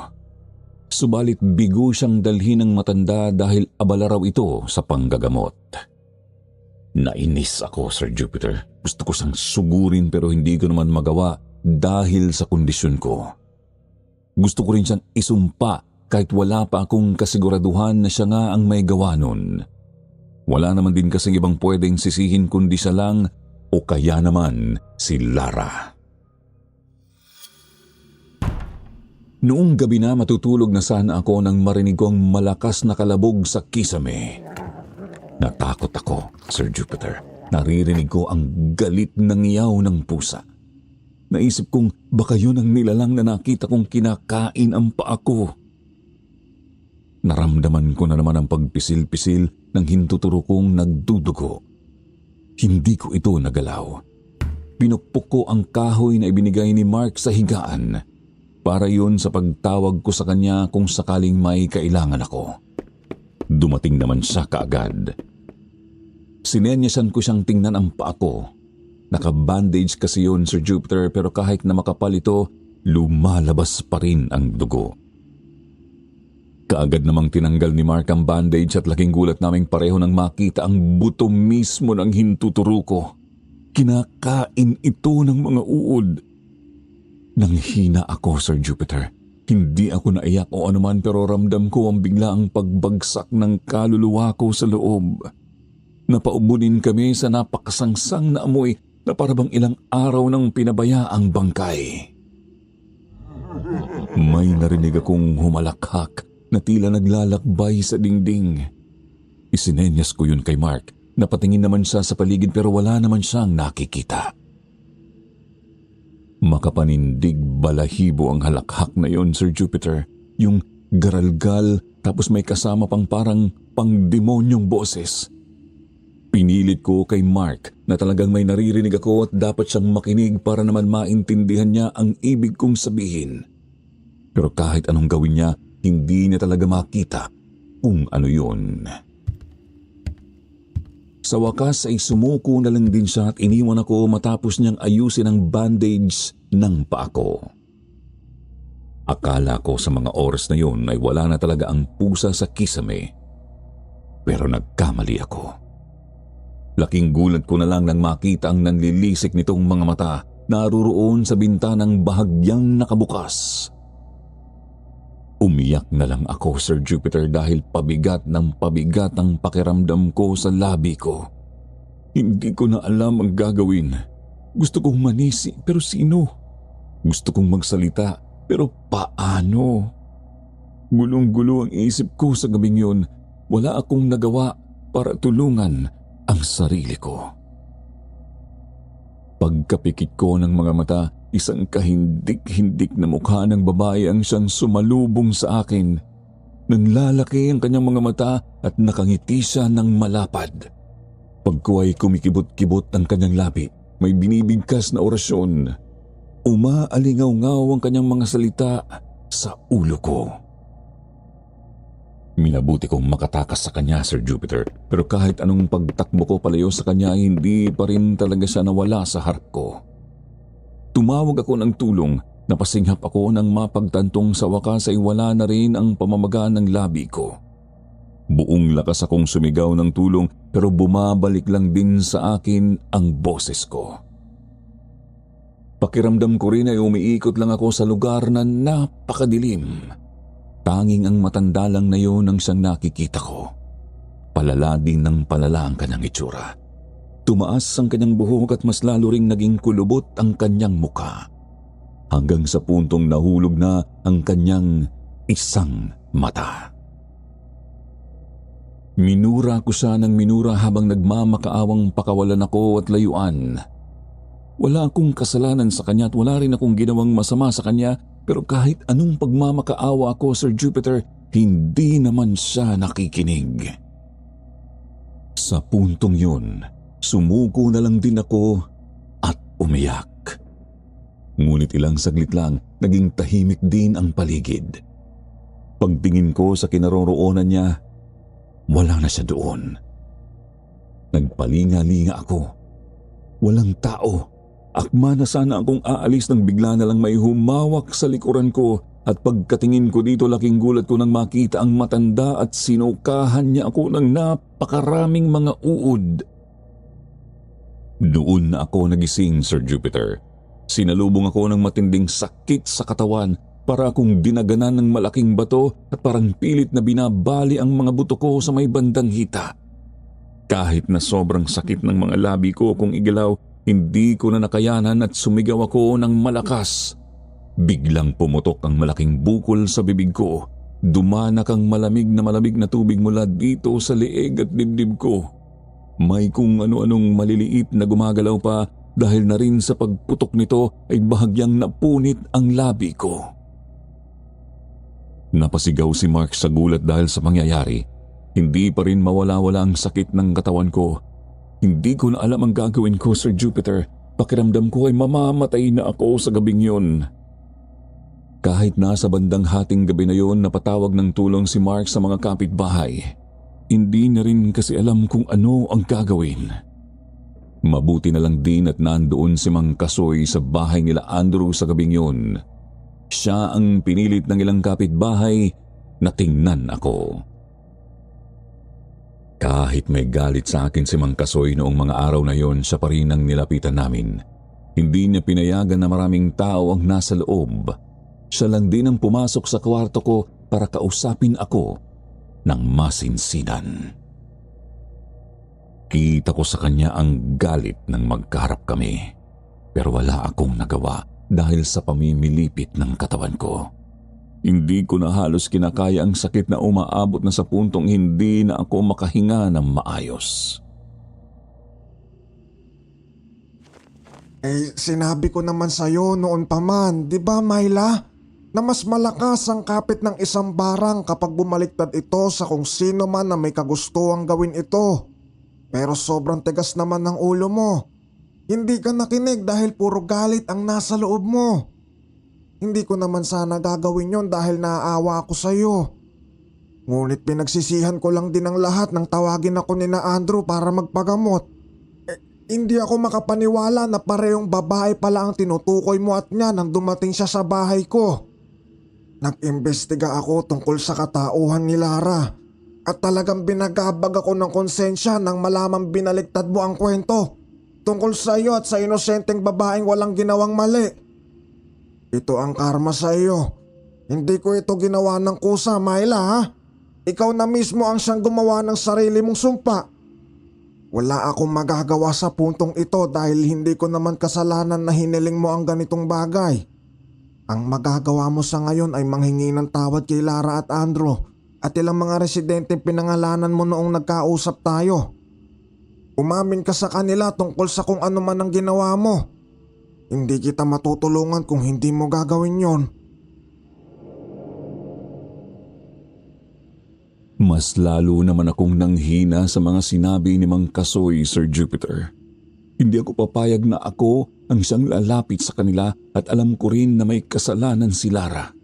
Subalit bigo siyang dalhin ng matanda dahil abala raw ito sa panggagamot. Nainis ako, Sir Jupiter. Gusto ko siyang sugurin pero hindi ko naman magawa dahil sa kondisyon ko. Gusto ko rin siyang isumpa kahit wala pa akong kasiguraduhan na siya nga ang may gawa nun. Wala naman din kasing ibang pwedeng sisihin kundi siya lang o kaya naman si Lara. Noong gabi na matutulog na sana ako nang marinig kong malakas na kalabog sa kisame. Natakot ako, Sir Jupiter. Naririnig ko ang galit ng iyaw ng pusa. Naisip kong baka yun ang nilalang na nakita kong kinakain ang paa ko. Naramdaman ko na naman ang pagpisil-pisil ng hintuturo kong nagdudugo. Hindi ko ito nagalaw. Pinukpok ko ang kahoy na ibinigay ni Mark sa higaan. Para yun sa pagtawag ko sa kanya kung sakaling may kailangan ako. Dumating naman siya kaagad. Sinenyasan ko siyang tingnan ang paa ko. Naka-bandage kasi yun, Sir Jupiter, pero kahit na makapal ito, lumalabas pa rin ang dugo. Kaagad namang tinanggal ni Mark ang bandage at laking gulat naming pareho nang makita ang buto mismo ng hintuturo ko. Kinakain ito ng mga uod. Nanghina ako, Sir Jupiter. Hindi ako naiyak o anuman pero ramdam ko ang biglaang pagbagsak ng kaluluwa ko sa loob. Napaubunin kami sa napakasangsang na amoy na parabang ilang araw nang pinabayaang bangkay. May narinig akong humalakhak na tila naglalakbay sa dingding. Isinenyas ko yun kay Mark. Napatingin naman siya sa paligid pero wala naman siyang nakikita. Makapanindig balahibo ang halakhak na yon, Sir Jupiter. Yung garalgal tapos may kasama pang parang pangdemonyong boses. Pinilit ko kay Mark na talagang may naririnig ako at dapat siyang makinig para naman maintindihan niya ang ibig kong sabihin. Pero kahit anong gawin niya, hindi niya talaga makita kung ano yun. Sa wakas ay sumuko na lang din siya at iniwan ako matapos niyang ayusin ang bandage ng paa ko. Akala ko sa mga oras na yun ay wala na talaga ang pusa sa kisame. Pero nagkamali ako. Laking gulat ko na lang nang makita ang nanlilisik nitong mga mata naruroon sa bintanang bahagyang nakabukas. Umiyak na lang ako, Sir Jupiter, dahil pabigat ng pabigat ang pakiramdam ko sa labi ko. Hindi ko na alam ang gagawin. Gusto kong manisi, pero sino? Gusto kong magsalita, pero paano? Gulong-gulo ang isip ko sa gabing yun. Wala akong nagawa para tulungan ang sarili ko. Pagkapikit ko ng mga mata, isang kahindik-hindik na mukha ng babae ang siyang sumalubong sa akin. Nanlalaki ang kanyang mga mata at nakangiti siya ng malapad. Pagko ay kumikibot-kibot ang kanyang labi, may binibigkas na orasyon. Umaalingaw-ngaw ang kanyang mga salita sa ulo ko. Minabuti kong makatakas sa kanya, Sir Jupiter, pero kahit anong pagtakbo ko palayo sa kanya, hindi pa rin talaga siya nawala sa harap ko. Tumawag ako ng tulong, napasinghap ako nang mapagtantong sa wakas ay wala na rin ang pamamaga ng labi ko. Buong lakas akong sumigaw ng tulong pero bumabalik lang din sa akin ang boses ko. Pakiramdam ko rin ay umiikot lang ako sa lugar na napakadilim. Tanging ang matanda lang na yun ang siyang nakikita ko. Palala din ng palala ang kanyang itsura. Tumaas ang kanyang buhok at mas lalo ring naging kulubot ang kanyang muka. Hanggang sa puntong nahulog na ang kanyang isang mata. Minura ko siya ng minura habang nagmamakaawang pakawalan ako at layuan. Wala akong kasalanan sa kanya at wala rin akong ginawang masama sa kanya, pero kahit anong pagmamakaawa ako, Sir Jupiter, hindi naman siya nakikinig. Sa puntong yun, sumuko na lang din ako at umiyak. Ngunit ilang saglit lang, naging tahimik din ang paligid. Pagtingin ko sa kinaroroonan niya, wala na siya doon. Nagpalinga-linga ako. Walang tao. Akma na sana akong aalis nang bigla na lang may humawak sa likuran ko at pagkatingin ko dito laking gulat ko nang makita ang matanda at sinukahan niya ako ng napakaraming mga uod. Doon na ako nagising, Sir Jupiter. Sinalubong ako ng matinding sakit sa katawan para akong dinaganan ng malaking bato at parang pilit na binabali ang mga buto ko sa may bandang hita. Kahit na sobrang sakit ng mga labi ko kung igalaw, hindi ko na nakayanan at sumigaw ako ng malakas. Biglang pumutok ang malaking bukol sa bibig ko. Dumanak ang malamig na tubig mula dito sa leeg at dibdib ko. May kung ano-anong maliliit na gumagalaw pa dahil na rin sa pagputok nito ay bahagyang napunit ang labi ko. Napasigaw si Mark sa gulat dahil sa mangyayari. Hindi pa rin mawala-wala ang sakit ng katawan ko. Hindi ko na alam ang gagawin ko, Sir Jupiter. Pakiramdam ko ay mamamatay na ako sa gabing yun. Kahit nasa bandang hating gabi na yun, napatawag ng tulong si Mark sa mga kapitbahay. Hindi na rin kasi alam kung ano ang gagawin. Mabuti na lang din at nandoon si Mang Kasoy sa bahay nila Andrew sa gabing yun. Siya ang pinilit ng ilang kapitbahay na tingnan ako. Kahit may galit sa akin si Mang Kasoy noong mga araw na yon, siya pa rin ang nilapitan namin. Hindi niya pinayagan na maraming tao ang nasa loob. Siya lang din ang pumasok sa kwarto ko para kausapin ako ng masinsinan. Kita ko sa kanya ang galit nang magkaharap kami. Pero wala akong nagawa dahil sa pamimilipit ng katawan ko. Hindi ko na halos kinakaya ang sakit na umaabot na sa puntong hindi na ako makahinga ng maayos. Sinabi ko naman sa'yo noon pa man, di ba Myla? Na mas malakas ang kapit ng isang barang kapag bumaliktad ito sa kung sino man na may kagustuhang gawin ito. Pero sobrang tigas naman ng ulo mo. Hindi ka nakinig dahil puro galit ang nasa loob mo. Hindi ko naman sana gagawin yon dahil naaawa ako sa'yo. Ngunit pinagsisihan ko lang din ang lahat nang tawagin ako ni na Andrew para magpagamot. Hindi ako makapaniwala na parehong babae pala ang tinutukoy mo at niya nang dumating siya sa bahay ko. Nag-imbestiga ako tungkol sa katauhan ni Lara at talagang binagabag ako ng konsensya nang malamang binaligtad mo ang kwento tungkol sa iyo at sa inosenteng babaeng walang ginawang mali. Ito ang karma sa iyo. Hindi ko ito ginawa ng kusa, Myla, ha? Ikaw na mismo ang siyang gumawa ng sarili mong sumpa. Wala akong magagawa sa puntong ito dahil hindi ko naman kasalanan na hiniling mo ang ganitong bagay. Ang magagawa mo sa ngayon ay manghingi ng tawad kay Lara at Andrew at ilang mga residente pinangalanan mo noong nagkausap tayo. Umamin ka sa kanila tungkol sa kung ano man ang ginawa mo. Hindi kita matutulungan kung hindi mo gagawin yon. Mas lalo naman akong nanghina sa mga sinabi ni Mang Kasoy, Sir Jupiter. Hindi ako papayag na ako ang siyang lalapit sa kanila at alam ko rin na may kasalanan si Lara.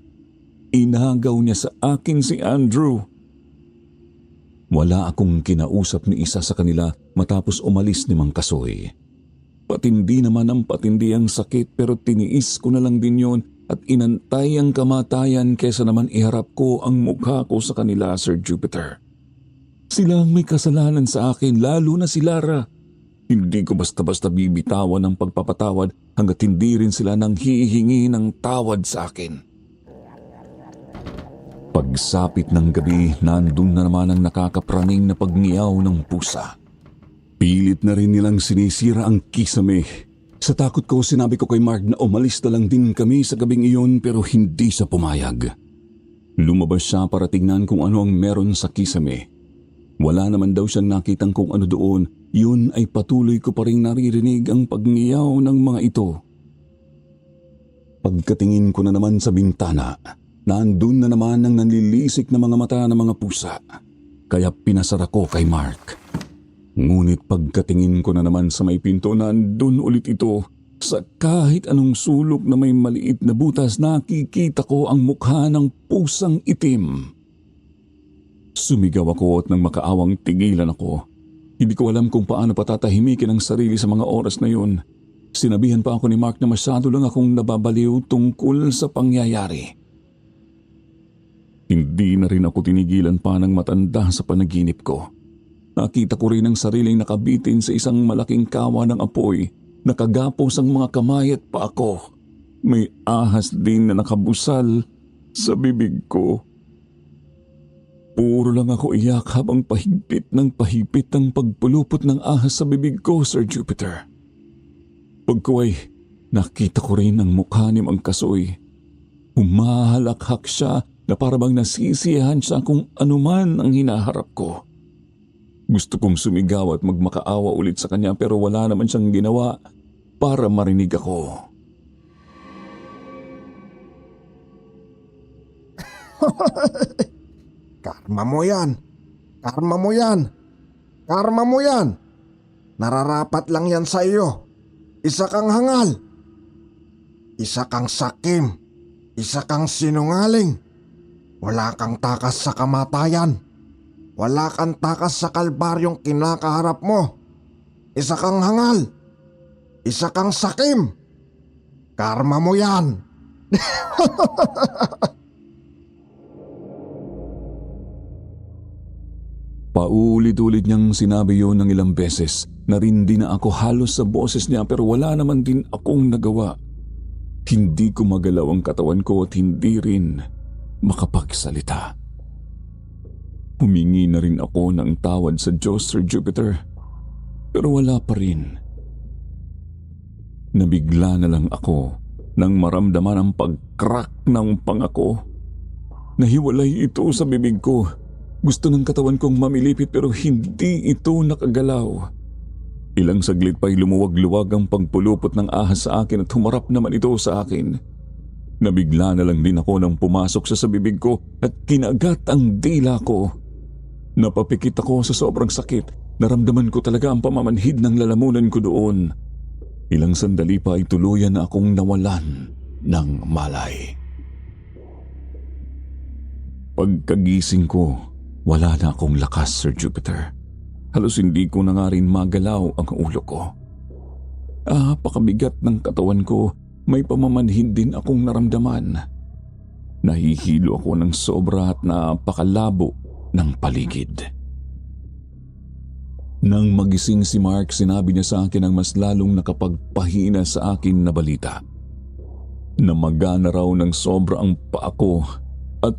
Inagaw niya sa akin si Andrew. Wala akong kinausap ni isa sa kanila matapos umalis ni Mang Kasoy. Patindi naman ang patindi ang sakit pero tiniis ko na lang din yon at inantay ang kamatayan kaysa naman iharap ko ang mukha ko sa kanila, Sir Jupiter. Sila ang may kasalanan sa akin, lalo na si Lara. Hindi ko basta-basta bibitawan ang pagpapatawad hanggat hindi rin sila nang hihingi ng tawad sa akin. Pagsapit ng gabi, nandun na naman ang nakakapraning na pagngiyaw ng pusa. Pilit na rin nilang sinisira ang kisame. Sa takot ko, sinabi ko kay Mark na umalis na lang din kami sa gabing iyon pero hindi siya pumayag. Lumabas siya para tingnan kung ano ang meron sa kisame. Wala naman daw siyang nakitang kung ano doon, yun ay patuloy ko pa rin naririnig ang pagngiyaw ng mga ito. Pagkatingin ko na naman sa bintana, nandun na naman ang nanlilisik na mga mata ng mga pusa. Kaya pinasara ko kay Mark. Ngunit pagkatingin ko na naman sa may pinto, nandun ulit ito. Sa kahit anong sulok na may maliit na butas, nakikita ko ang mukha ng pusang itim. Sumigaw ako at nang makaawang tigilan ako. Hindi ko alam kung paano patatahimikin ang sarili sa mga oras na yun. Sinabihan pa ako ni Mark na masyado lang akong nababaliw tungkol sa pangyayari. Hindi na rin ako tinigilan pa ng matanda sa panaginip ko. Nakita ko rin ang sariling nakabitin sa isang malaking kawa ng apoy, nakagapos ang mga kamay at paa ko. May ahas din na nakabusal sa bibig ko. Puro lang ako iyak habang pahigpit ang pagpulupot ng ahas sa bibig ko, Sir Jupiter. Pagkuway, nakita ko rin ang mukha ni Mang Kasoy. Humahalakhak siya na parabang nasisiyahan siya kung anuman ang hinaharap ko. Gusto kong sumigaw at magmakaawa ulit sa kanya pero wala naman siyang ginawa para marinig ako. Karma mo yan. Karma mo yan. Karma mo yan. Nararapat lang yan sa iyo. Isa kang hangal. Isa kang sakim. Isa kang sinungaling. Wala kang takas sa kamatayan. Wala kang takas sa kalbaryong kinakaharap mo. Isa kang hangal. Isa kang sakim. Karma mo yan. Paulit-ulit niyang sinabi yun ng ilang beses. Narindi na ako halos sa boses niya pero wala naman din akong nagawa. Hindi ko magalaw ang katawan ko at hindi rin makapagsalita. Humingi na rin ako ng tawad sa Diyos, Sir Jupiter, pero wala pa rin. Nabigla na lang ako nang maramdaman ang pag-crack ng pangako. Nahiwalay ito sa bibig ko. Gusto ng katawan kong mamilipit pero hindi ito nakagalaw. Ilang saglit pa'y lumuwag-luwag ang pagpulupot ng ahas sa akin at humarap naman ito sa akin. Nabigla na lang din ako nang pumasok sa bibig ko at kinagat ang dila ko. Napapikit ako sa sobrang sakit. Naramdaman ko talaga ang pamamanhid ng lalamunan ko doon. Ilang sandali pa ay tuluyan na akong nawalan ng malay. Pagkagising ko, Wala na akong lakas, Sir Jupiter. Halos hindi ko na nga rin magalaw ang ulo ko. Pakabigat ng katawan ko, may pamamanhin din akong naramdaman. Nahihilo ako ng sobra at napakalabo ng paligid. Nang magising si Mark, sinabi niya sa akin ang mas lalong nakapagpahina sa akin na balita. Namagana raw ng sobra ang paa ko at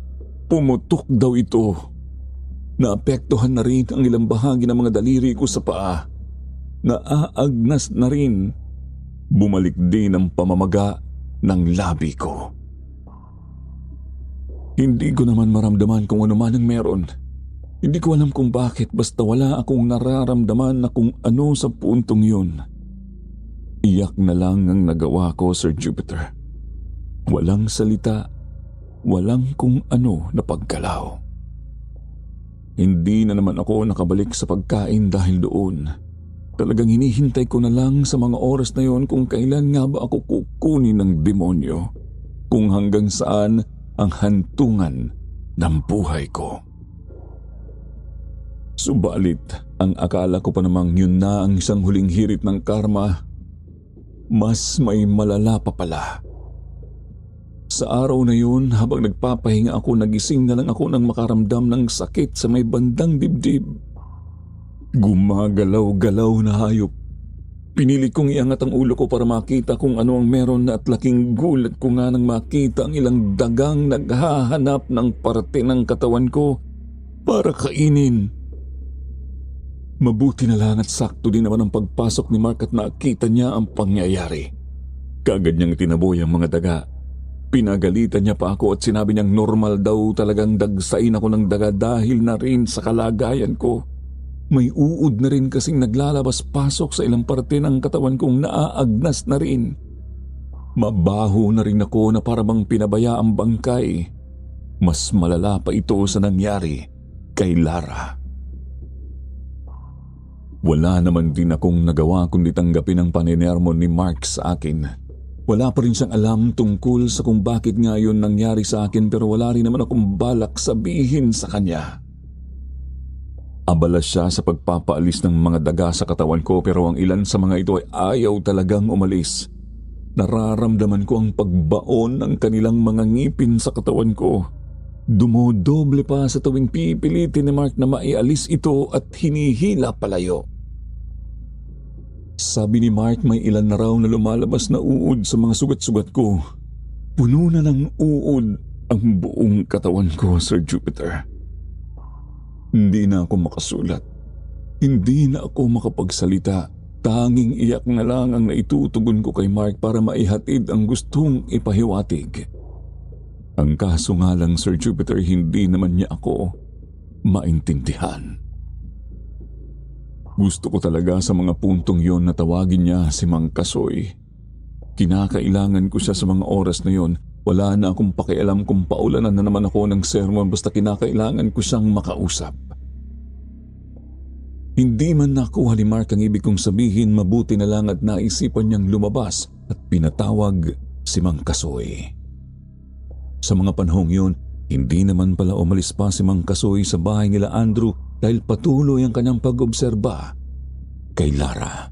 pumutok daw ito. Naapektuhan na rin ang ilang bahagi ng mga daliri ko sa paa. Naaagnas na rin. Bumalik din ang pamamaga ng labi ko. Hindi ko naman maramdaman kung ano man ang meron. Hindi ko alam kung bakit, basta wala akong nararamdaman na kung ano sa puntong yun. Iyak na lang ang nagawa ko, Sir Jupiter. Walang salita, walang kung ano na paggalaw. Hindi na naman ako nakabalik sa pagkain dahil doon. Talagang hinihintay ko na lang sa mga oras na yon kung kailan nga ba ako kukunin ng demonyo. Kung hanggang saan ang hantungan ng buhay ko. Subalit, ang akala ko pa namang yun na ang isang huling hirit ng karma, mas may malala pa pala. Sa araw na yun, habang nagpapahinga ako, nagising na lang ako nang makaramdam ng sakit sa may bandang dibdib. Gumagalaw-galaw na hayop. Pinili kong iangat ang ulo ko para makita kung ano ang meron na at laking gulat ko nga nang makita ang ilang dagang naghahanap ng parte ng katawan ko para kainin. Mabuti na lang at sakto din naman ang pagpasok ni Mark at nakita niya ang pangyayari. Kaagad niyang tinaboy ang mga daga. Pinagalitan niya pa ako at sinabi niyang normal daw talagang dagsain ako ng daga dahil na rin sa kalagayan ko. May uod na rin kasing naglalabas-pasok sa ilang parte ng katawan kong naaagnas na rin. Mabaho na rin ako na parang pinabaya ang bangkay. Mas malala pa ito sa nangyari kay Lara. Wala naman din akong nagawa kundi tanggapin ang paninermon ni Mark sa akin. Wala pa rin siyang alam tungkol sa kung bakit nga yun nangyari sa akin pero wala rin naman akong balak sabihin sa kanya. Abala siya sa pagpapaalis ng mga daga sa katawan ko pero ang ilan sa mga ito ay ayaw talagang umalis. Nararamdaman ko ang pagbaon ng kanilang mga ngipin sa katawan ko. Dumodoble pa sa tuwing pipilitin ni Mark na maialis ito at hinihila palayo. Sabi ni Mark may ilan na raw na lumalabas na uod sa mga sugat-sugat ko. Puno na ng uod ang buong katawan ko, Sir Jupiter. Hindi na ako makasulat. Hindi na ako makapagsalita. Tanging iyak na lang ang naitutugon ko kay Mark para maihatid ang gustong ipahiwatig. Ang kaso nga lang, Sir Jupiter, hindi naman niya ako maintindihan. Gusto ko talaga sa mga puntong yon na tawagin niya si Mang Kasoy. Kinakailangan ko siya sa mga oras na yon. Wala na akong pakialam kung paulanan na naman ako ng sermon basta kinakailangan ko siyang makausap. Hindi man nakuha ni Mark ang ibig kong sabihin, mabuti na lang at naisipan niyang lumabas at pinatawag si Mang Kasoy. Sa mga panahong yun, hindi naman pala umalis pa si Mang Kasoy sa bahay nila Andrew dahil patuloy ang kanyang pag-obserba kay Lara.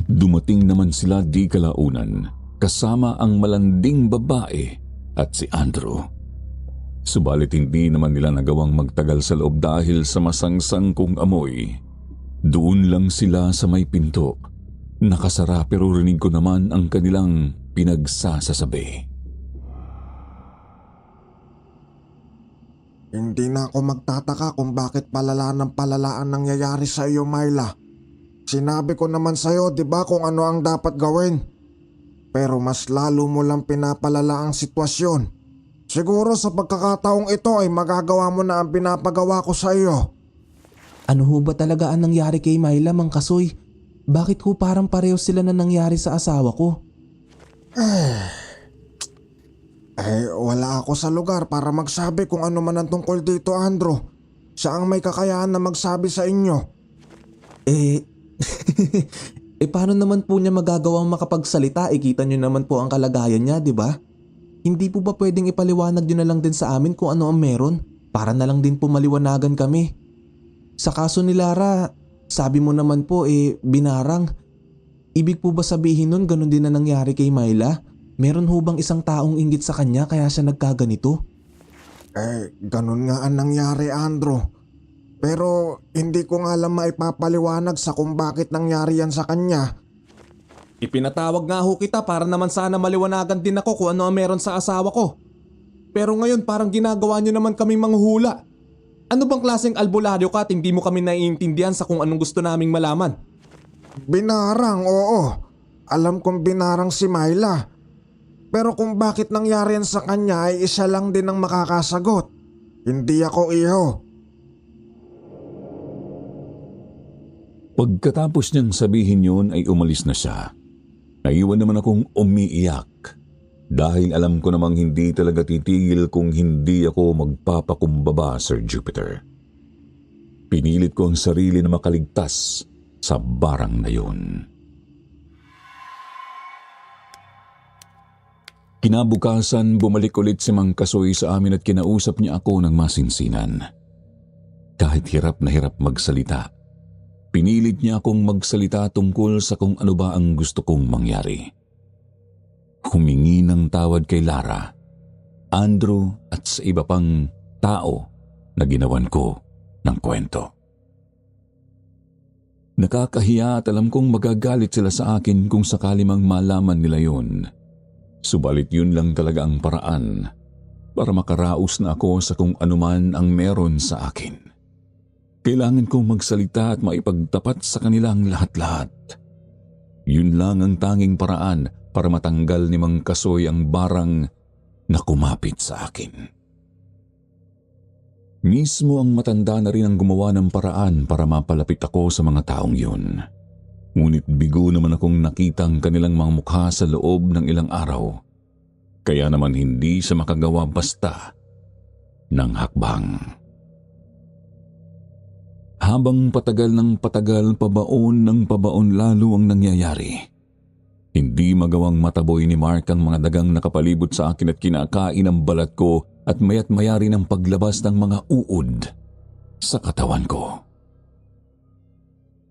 Dumating naman sila di kalaunan kasama ang malanding babae at si Andrew. Subalit hindi naman nila nagawang magtagal sa loob dahil sa masangsang kong amoy. Doon lang sila sa may pinto. Nakasara pero rinig ko naman ang kanilang pinagsasasabi. Hindi na ako magtataka kung bakit palala ng palala ang nangyayari sa iyo, Myla. Sinabi ko naman sa iyo, di ba, kung ano ang dapat gawin? Pero mas lalo mo lang pinapalala ang sitwasyon. Siguro sa pagkakataong ito ay magagawa mo na ang pinapagawa ko sa iyo. Ano ho ba talaga ang nangyari kay Myla, Mang Kasoy? Bakit ho parang pareho sila na nangyari sa asawa ko? Wala ako sa lugar para magsabi kung ano man ang tungkol dito, Andrew. Siya ang may kakayahan na magsabi sa inyo. Paano naman po niya magagawang makapagsalita? Kita niyo naman po ang kalagayan niya, di ba? Hindi po ba pwedeng ipaliwanag nyo na lang din sa amin kung ano ang meron para na lang din po maliwanagan kami? Sa kaso ni Lara, sabi mo naman po binarang. Ibig po ba sabihin nun ganun din na nangyari kay Myla? Meron ho bang isang taong inggit sa kanya kaya siya nagkaganito? Ganun nga ang nangyari, Andrew. Pero hindi ko nga alam maipapaliwanag sa kung bakit nangyari yan sa kanya. Ipinatawag nga ho kita para naman sana maliwanagan din ako kung ano ang meron sa asawa ko. Pero ngayon parang ginagawa niyo naman kaming manghuhula. Ano bang klaseng albularyo ka at hindi mo kami naiintindihan sa kung anong gusto naming malaman? Binarang, oo. Alam kong binarang si Myla. Pero kung bakit nangyari yan sa kanya ay isa lang din ang makakasagot. Hindi ako, iho. Pagkatapos niyang sabihin yun ay umalis na siya. Naiwan naman akong umiiyak dahil alam ko namang hindi talaga titigil kung hindi ako magpapakumbaba, Sir Jupiter. Pinilit ko ang sarili na makaligtas sa barang na yun. Kinabukasan, bumalik ulit si Mang Kasoy sa amin at kinausap niya ako ng masinsinan. Kahit hirap na hirap magsalita, pinilit niya akong magsalita tungkol sa kung ano ba ang gusto kong mangyari. Humingi ng tawad kay Lara, Andrew at sa iba pang tao na ginawan ko ng kwento. Nakakahiya at alam kong magagalit sila sa akin kung sakali mang malaman nila yun. Subalit yun lang talaga ang paraan para makaraos na ako sa kung anuman ang meron sa akin. Kailangan kong magsalita at maipagtapat sa kanilang lahat-lahat. Yun lang ang tanging paraan para matanggal ni Mang Kasoy ang barang na kumapit sa akin. Mismo ang matanda na rin ang gumawa ng paraan para mapalapit ako sa mga taong yun. Ngunit bigo naman akong nakitang kanilang mga mukha sa loob ng ilang araw. Kaya naman hindi siya makagawa basta ng hakbang. Habang patagal ng patagal, pabaon ng pabaon lalo ang nangyayari. Hindi magawang mataboy ni Mark ang mga dagang nakapalibot sa akin at kinakain ang balat ko at maya't maya rin ang paglabas ng mga uod sa katawan ko.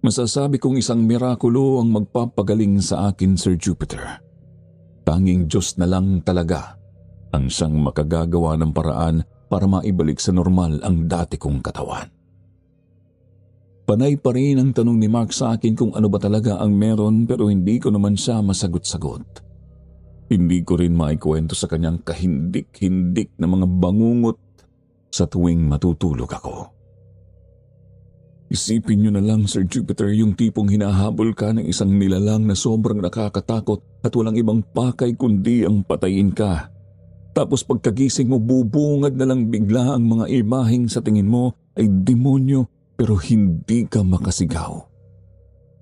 Masasabi kong isang mirakulo ang magpapagaling sa akin, Sir Jupiter. Tanging Diyos na lang talaga ang siyang makagagawa ng paraan para maibalik sa normal ang dati kong katawan. Panay pa rin ang tanong ni Mark sa akin kung ano ba talaga ang meron pero hindi ko naman siya masagot-sagot. Hindi ko rin maikwento sa kanyang kahindik-hindik na mga bangungot sa tuwing matutulog ako. Isipin niyo na lang, Sir Jupiter, yung tipong hinahabol ka ng isang nilalang na sobrang nakakatakot at walang ibang pakay kundi ang patayin ka. Tapos pagkagising mo, bubungad na lang bigla ang mga imaheng sa tingin mo ay demonyo pero hindi ka makasigaw.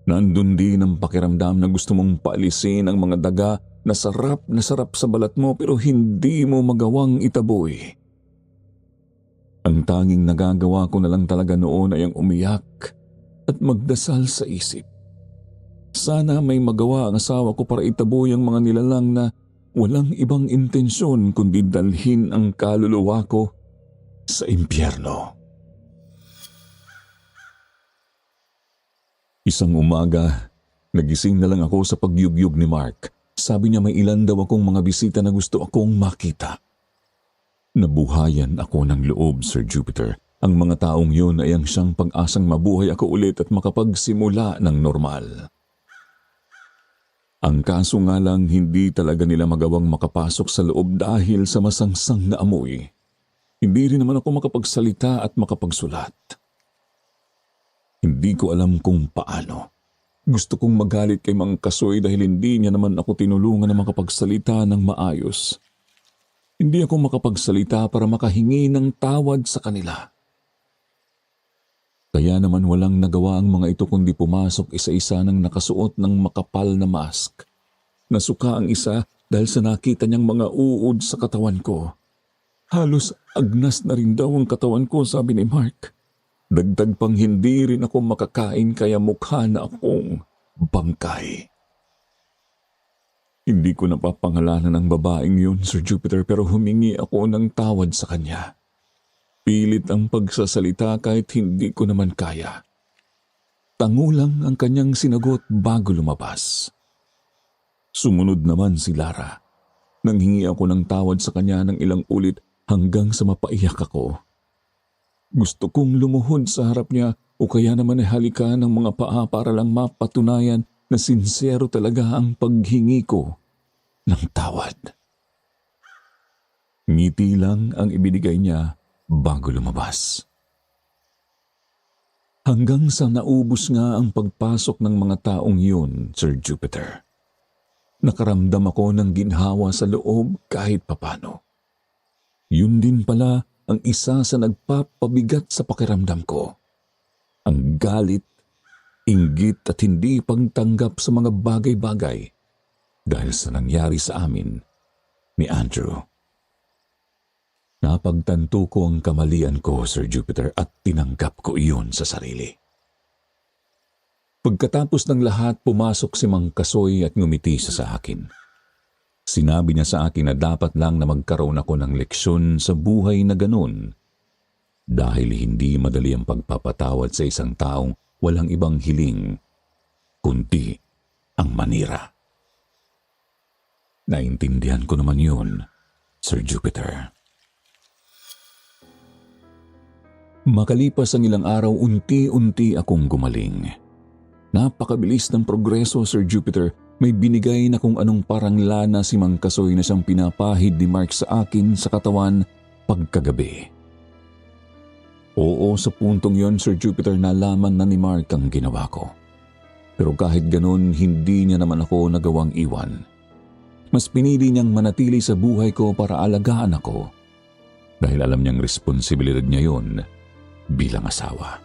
Nandun din ang pakiramdam na gusto mong paalisin ang mga daga na sarap sa balat mo pero hindi mo magawang itaboy. Ang tanging nagagawa ko na lang talaga noon ay ang umiyak at magdasal sa isip. Sana may magawa ang asawa ko para itaboy ang mga nilalang na walang ibang intensyon kundi dalhin ang kaluluwa ko sa impyerno. Isang umaga, nagising na lang ako sa pagyugyug ni Mark. Sabi niya may ilan daw akong mga bisita na gusto akong makita. Nabuhayan ako ng loob, Sir Jupiter. Ang mga taong yun ay ang siyang pag-asang mabuhay ako ulit at makapagsimula ng normal. Ang kaso nga lang hindi talaga nila magawang makapasok sa loob dahil sa masangsang na amoy. Hindi rin naman ako makapagsalita at makapagsulat. Hindi ko alam kung paano. Gusto kong magalit kay Mang Kasoy dahil hindi niya naman ako tinulungan na makapagsalita ng maayos. Hindi ako makapagsalita para makahingi ng tawad sa kanila. Kaya naman walang nagawa ang mga ito kundi pumasok isa-isa ng nakasuot ng makapal na mask. Nasuka ang isa dahil sa nakita niyang mga uod sa katawan ko. Halos agnas na rin daw ang katawan ko, sabi ni Mark. Dagdag pang hindi rin ako makakain kaya mukha na akong bangkay. Hindi ko napapangalanan ang babaeng yun, Sir Jupiter, pero humingi ako ng tawad sa kanya. Pilit ang pagsasalita kahit hindi ko naman kaya. Tangulang ang kanyang sinagot bago lumabas. Sumunod naman si Lara. Nanghingi ako ng tawad sa kanya ng ilang ulit hanggang sa mapaiyak ako. Gusto kong lumuhod sa harap niya o kaya naman ay halikan ng mga paa para lang mapatunayan na sincero talaga ang paghingi ko ng tawad. Ngiti lang ang ibinigay niya bago lumabas. Hanggang sa naubos nga ang pagpasok ng mga taong yun, Sir Jupiter. Nakaramdam ako ng ginhawa sa loob kahit papano. Yun din pala ang isa sa nagpapabigat sa pakiramdam ko. Ang galit, inggit at hindi pagtanggap sa mga bagay-bagay dahil sa nangyari sa amin ni Andrew. Napagtanto ko ang kamalian ko, Sir Jupiter, at tinanggap ko iyon sa sarili. Pagkatapos ng lahat, pumasok si Mang Kasoy at ngumiti sa akin. Sinabi niya sa akin na dapat lang na magkaroon ako ng leksyon sa buhay na ganun dahil hindi madali ang pagpapatawad sa isang taong walang ibang hiling kundi ang manira. Naintindihan ko naman yun, Sir Jupiter. Makalipas ang ilang araw, unti-unti akong gumaling. Napakabilis ng progreso, Sir Jupiter. May binigay na kung anong parang lana si Mang Kasoy na siyang pinapahid ni Mark sa akin sa katawan pagkagabi. Oo, sa puntong yon, Sir Jupiter, nalaman na ni Mark ang ginawa ko. Pero kahit ganun, hindi niya naman ako nagawang iwan. Mas pinili niyang manatili sa buhay ko para alagaan ako dahil alam niyang responsibilidad niya yon bilang asawa.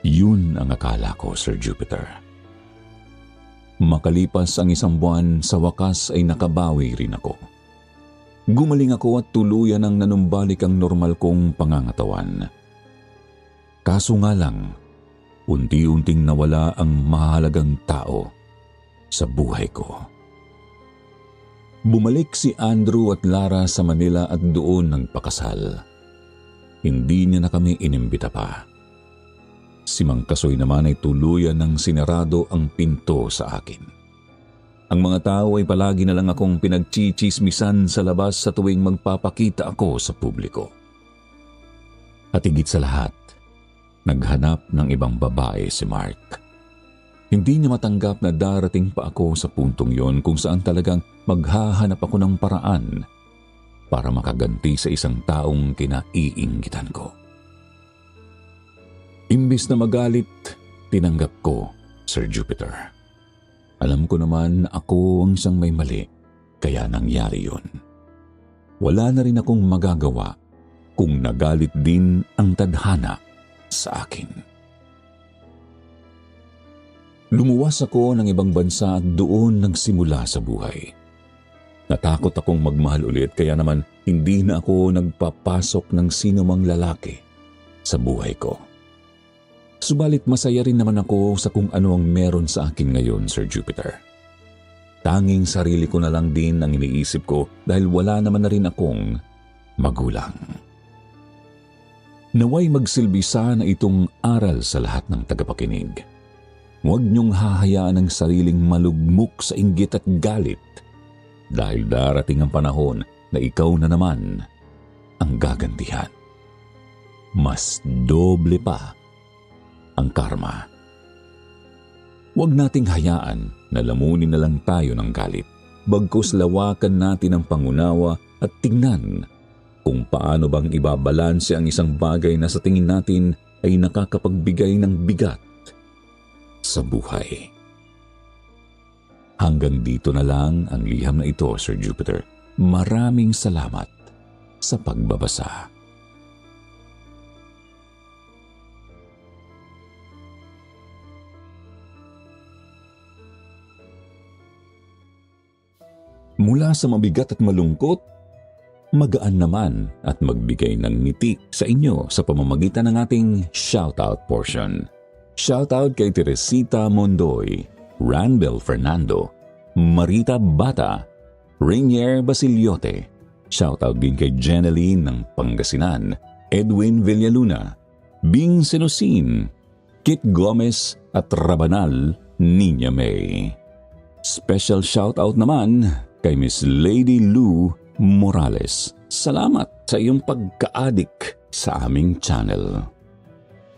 Yun ang akala ko, Sir Jupiter. Makalipas ang isang buwan, sa wakas ay nakabawi rin ako. Gumaling ako at tuluyan ang nanumbalik ang normal kong pangangatawan. Kaso nga lang, unti-unting nawala ang mahalagang tao sa buhay ko. Bumalik si Andrew at Lara sa Manila at doon nagpakasal. Hindi niya na kami inimbita pa. Si Mang Kasoy naman ay tuluyan ng sinarado ang pinto sa akin. Ang mga tao ay palagi na lang akong pinagchichismisan sa labas sa tuwing magpapakita ako sa publiko. At higit sa lahat, naghanap ng ibang babae si Mark. Hindi niya matanggap na darating pa ako sa puntong yon kung saan talagang maghahanap ako ng paraan para makaganti sa isang taong kinaiinggitan ko. Imbis na magalit, tinanggap ko, Sir Jupiter. Alam ko naman na ako ang siyang may mali, kaya nangyari yun. Wala na rin akong magagawa kung nagalit din ang tadhana sa akin. Lumuwas ako ng ibang bansa at doon nagsimula sa buhay. Natakot akong magmahal ulit kaya naman hindi na ako nagpapasok ng sinumang lalaki sa buhay ko. Subalit masaya rin naman ako sa kung ano ang meron sa akin ngayon, Sir Jupiter. Tanging sarili ko na lang din ang iniisip ko dahil wala naman na rin akong magulang. Naway magsilbi sana itong aral sa lahat ng tagapakinig. Huwag niyong hahayaan ang sariling malugmok sa inggit at galit dahil darating ang panahon na ikaw na naman ang gagantihan. Mas doble pa ang karma. Huwag nating hayaan na lamunin na lang tayo ng galit. Bagkus lawakan natin ang pangunawa at tingnan kung paano bang ibabalanse ang isang bagay na sa tingin natin ay nakakapagbigay ng bigat sa buhay. Hanggang dito na lang ang liham na ito, Sir Jupiter. Maraming salamat sa pagbabasa. Mula sa mabigat at malungkot, magaan naman at magbigay ng ngiti sa inyo sa pamamagitan ng ating shoutout portion. Shoutout kay Teresita Mondoy, Ranbel Fernando, Marita Bata, Rainier Basiliote. Shoutout din kay Jeneline ng Pangasinan, Edwin Villaluna, Bing Senosin, Kit Gomez at Rabanal, Niña May. Special shoutout naman kay Miss Lady Lou Morales. Salamat sa iyong pagka-adik sa aming channel.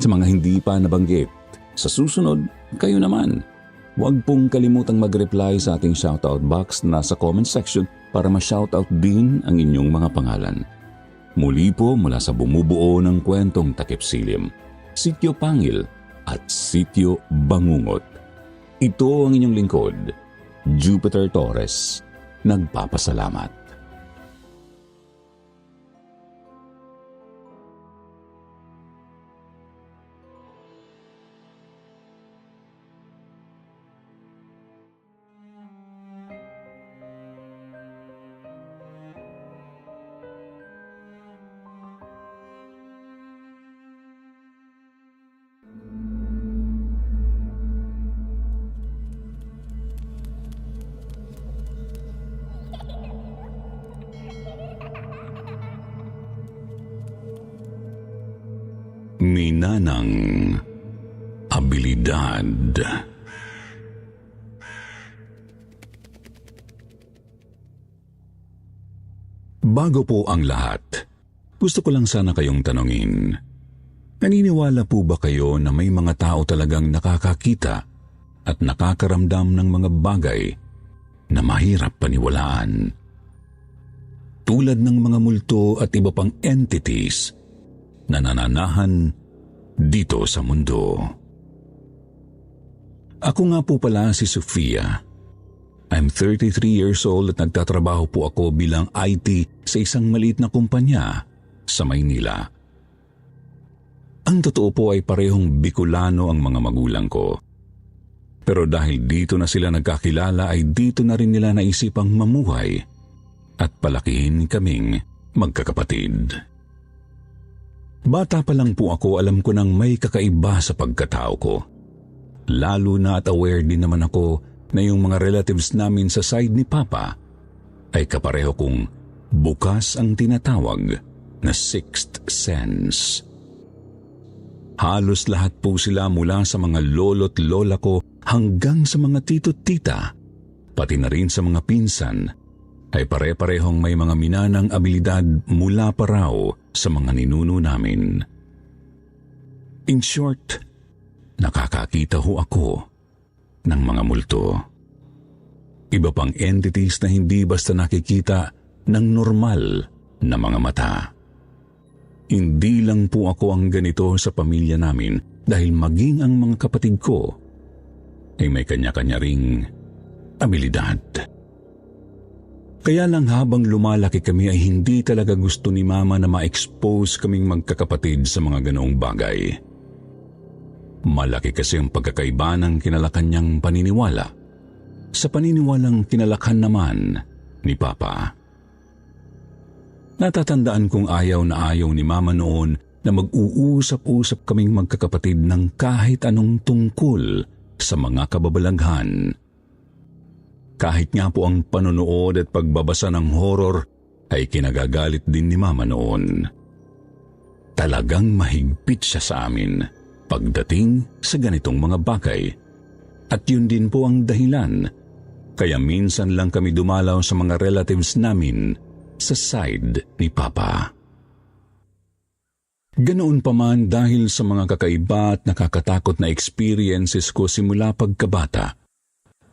Sa mga hindi pa nabanggit, sa susunod, kayo naman. Huwag pong kalimutang mag-reply sa ating shoutout box na sa comment section para ma-shoutout din ang inyong mga pangalan. Muli po mula sa bumubuo ng kwentong Takip Silim, Sitio Pangil at Sitio Bangungot. Ito ang inyong lingkod, Jupiter Torres, nagpapasalamat. Minanang abilidad. Bago po ang lahat, gusto ko lang sana kayong tanungin. Naniniwala po ba kayo na may mga tao talagang nakakakita at nakakaramdam ng mga bagay na mahirap paniwalaan? Tulad ng mga multo at iba pang entities na nananahan dito sa mundo. Ako nga po pala si Sofia. I'm 33 years old at nagtatrabaho po ako bilang IT sa isang maliit na kumpanya sa Maynila. Ang totoo po ay parehong Bicolano ang mga magulang ko. Pero dahil dito na sila nagkakilala ay dito na rin nila naisipang mamuhay at palakihin kaming magkakapatid. Bata pa lang po ako, alam ko nang may kakaiba sa pagkatao ko. Lalo na at aware din naman ako na yung mga relatives namin sa side ni Papa ay kapareho kong bukas ang tinatawag na sixth sense. Halos lahat po sila mula sa mga lolo't lola ko hanggang sa mga tito't tita, pati na rin sa mga pinsan, ay pare-parehong may mga minanang abilidad mula pa raw sa mga ninuno namin. In short, nakakakita ho ako ng mga multo. Iba pang entities na hindi basta nakikita ng normal na mga mata. Hindi lang po ako ang ganito sa pamilya namin dahil maging ang mga kapatid ko ay may kanya-kanya ring abilidad. Kaya lang habang lumalaki kami ay hindi talaga gusto ni Mama na ma-expose kaming magkakapatid sa mga ganoong bagay. Malaki kasi ang pagkakaiba ng kinalakan niyang paniniwala sa paniniwalang kinalakan naman ni Papa. Natatandaan kong ayaw na ayaw ni Mama noon na mag-uusap-usap kaming magkakapatid ng kahit anong tungkol sa mga kababalaghan. Kahit nga po ang panonood at pagbabasa ng horror ay kinagagalit din ni Mama noon. Talagang mahigpit siya sa amin pagdating sa ganitong mga bagay. At yun din po ang dahilan kaya minsan lang kami dumalaw sa mga relatives namin sa side ni Papa. Ganoon pa man dahil sa mga kakaiba at nakakatakot na experiences ko simula pagkabata,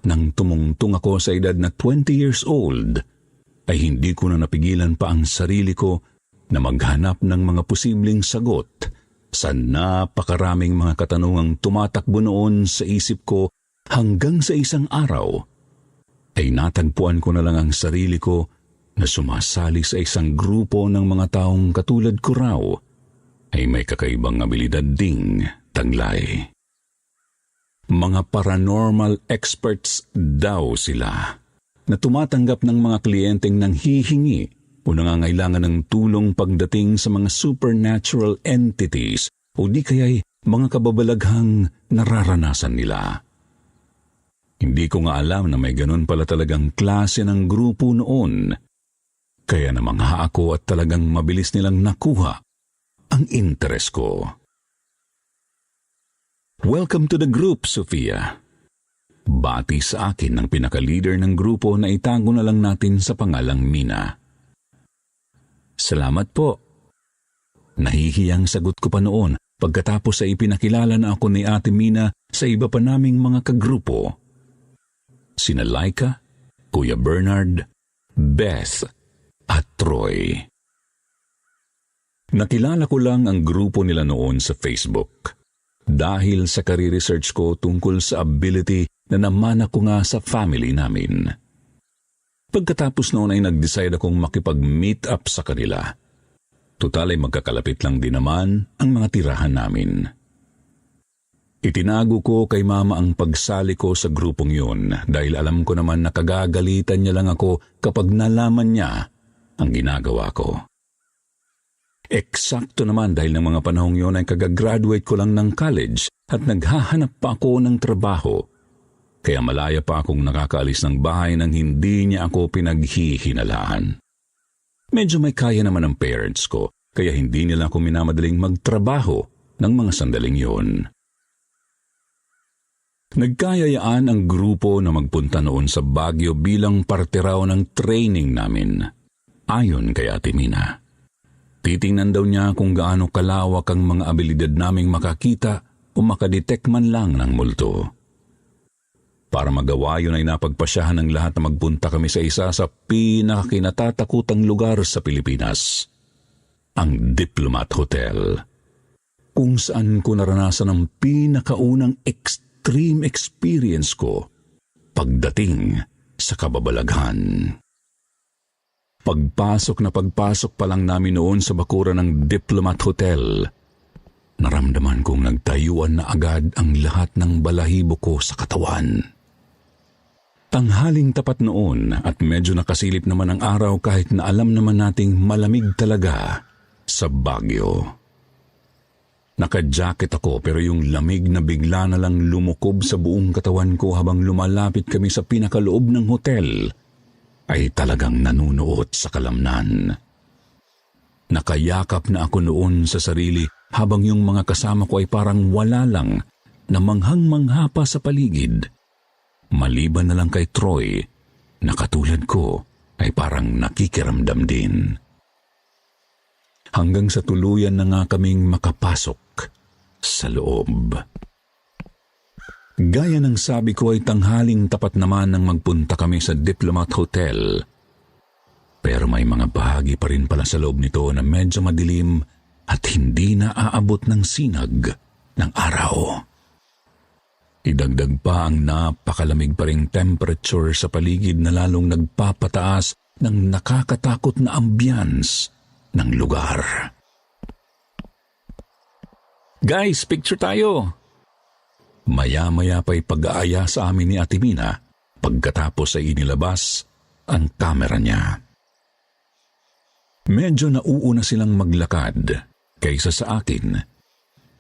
nang tumungtong ako sa edad na 20 years old, ay hindi ko na napigilan pa ang sarili ko na maghanap ng mga posibleng sagot sa napakaraming mga katanungang tumatakbo noon sa isip ko hanggang sa isang araw ay natagpuan ko na lang ang sarili ko na sumasali sa isang grupo ng mga taong katulad ko raw ay may kakaibang abilidad ding taglay. Mga paranormal experts daw sila na tumatanggap ng mga kliyenteng nanghihingi o nangangailangan ng tulong pagdating sa mga supernatural entities o di kaya'y mga kababalaghang nararanasan nila. Hindi ko nga alam na may ganun pala talagang klase ng grupo noon. Kaya namangha ako at talagang mabilis nilang nakuha ang interes ko. Welcome to the group, Sofia. Bati sa akin ng pinaka-leader ng grupo na itago na lang natin sa pangalang Mina. Salamat po. Nahihiyang sagot ko pa noon pagkatapos ay ipinakilala na ako ni Ate Mina sa iba pa naming mga kagrupo. Sina Laika, Kuya Bernard, Beth at Troy. Nakilala ko lang ang grupo nila noon sa Facebook dahil sa career research ko tungkol sa ability na namana ko nga sa family namin. Pagkatapos noon ay nag-decide akong makipag-meet up sa kanila. Tutal ay magkakalapit lang din naman ang mga tirahan namin. Itinago ko kay Mama ang pagsali ko sa grupong yun dahil alam ko naman na kagagalitan niya lang ako kapag nalaman niya ang ginagawa ko. Eksakto naman dahil ng mga panahong yun ay kagagraduate ko lang ng college at naghahanap pa ako ng trabaho. Kaya malaya pa akong nakakaalis ng bahay nang hindi niya ako pinaghihinalaan. Medyo may kaya naman ang parents ko kaya hindi nila ako minamadaling magtrabaho ng mga sandaling yun. Nagkayayaan ang grupo na magpunta noon sa Baguio bilang parte raw ng training namin. Ayon kay Ate Mina. Titingnan daw niya kung gaano kalawak ang mga abilidad naming makakita o makadetect man lang ng multo. Para magawa yun ay napagpasyahan ng lahat na magpunta kami sa isa sa pinakakinatatakutang lugar sa Pilipinas, ang Diplomat Hotel, kung saan ko naranasan ang pinakaunang extreme experience ko pagdating sa kababalaghan. Pagpasok pa lang namin noon sa bakuran ng Diplomat Hotel, naramdaman kong nagtayuan na agad ang lahat ng balahibo ko sa katawan. Tanghaling tapat noon at medyo nakasilip naman ang araw kahit na alam naman nating malamig talaga sa Baguio. Naka-jacket ako pero yung lamig na bigla na lang lumukob sa buong katawan ko habang lumalapit kami sa pinakaloob ng hotel ay talagang nanunuot sa kalamnan. Nakayakap na ako noon sa sarili habang yung mga kasama ko ay parang wala lang na manghang-mangha pa sa paligid. Maliban na lang kay Troy na katulad ko ay parang nakikiramdam din. Hanggang sa tuluyan na nga kaming makapasok sa loob. Gaya ng sabi ko ay tanghaling tapat naman nang magpunta kami sa Diplomat Hotel. Pero may mga bahagi pa rin pala sa loob nito na medyo madilim at hindi na aabot ng sinag ng araw. Idagdag pa ang napakalamig pa ring temperature sa paligid na lalong nagpapataas ng nakakatakot na ambience ng lugar. Guys, picture tayo! Maya-maya pa'y pag-aaya sa amin ni Ate Mina pagkatapos ay inilabas ang kamera niya. Medyo nauuna silang maglakad kaysa sa akin.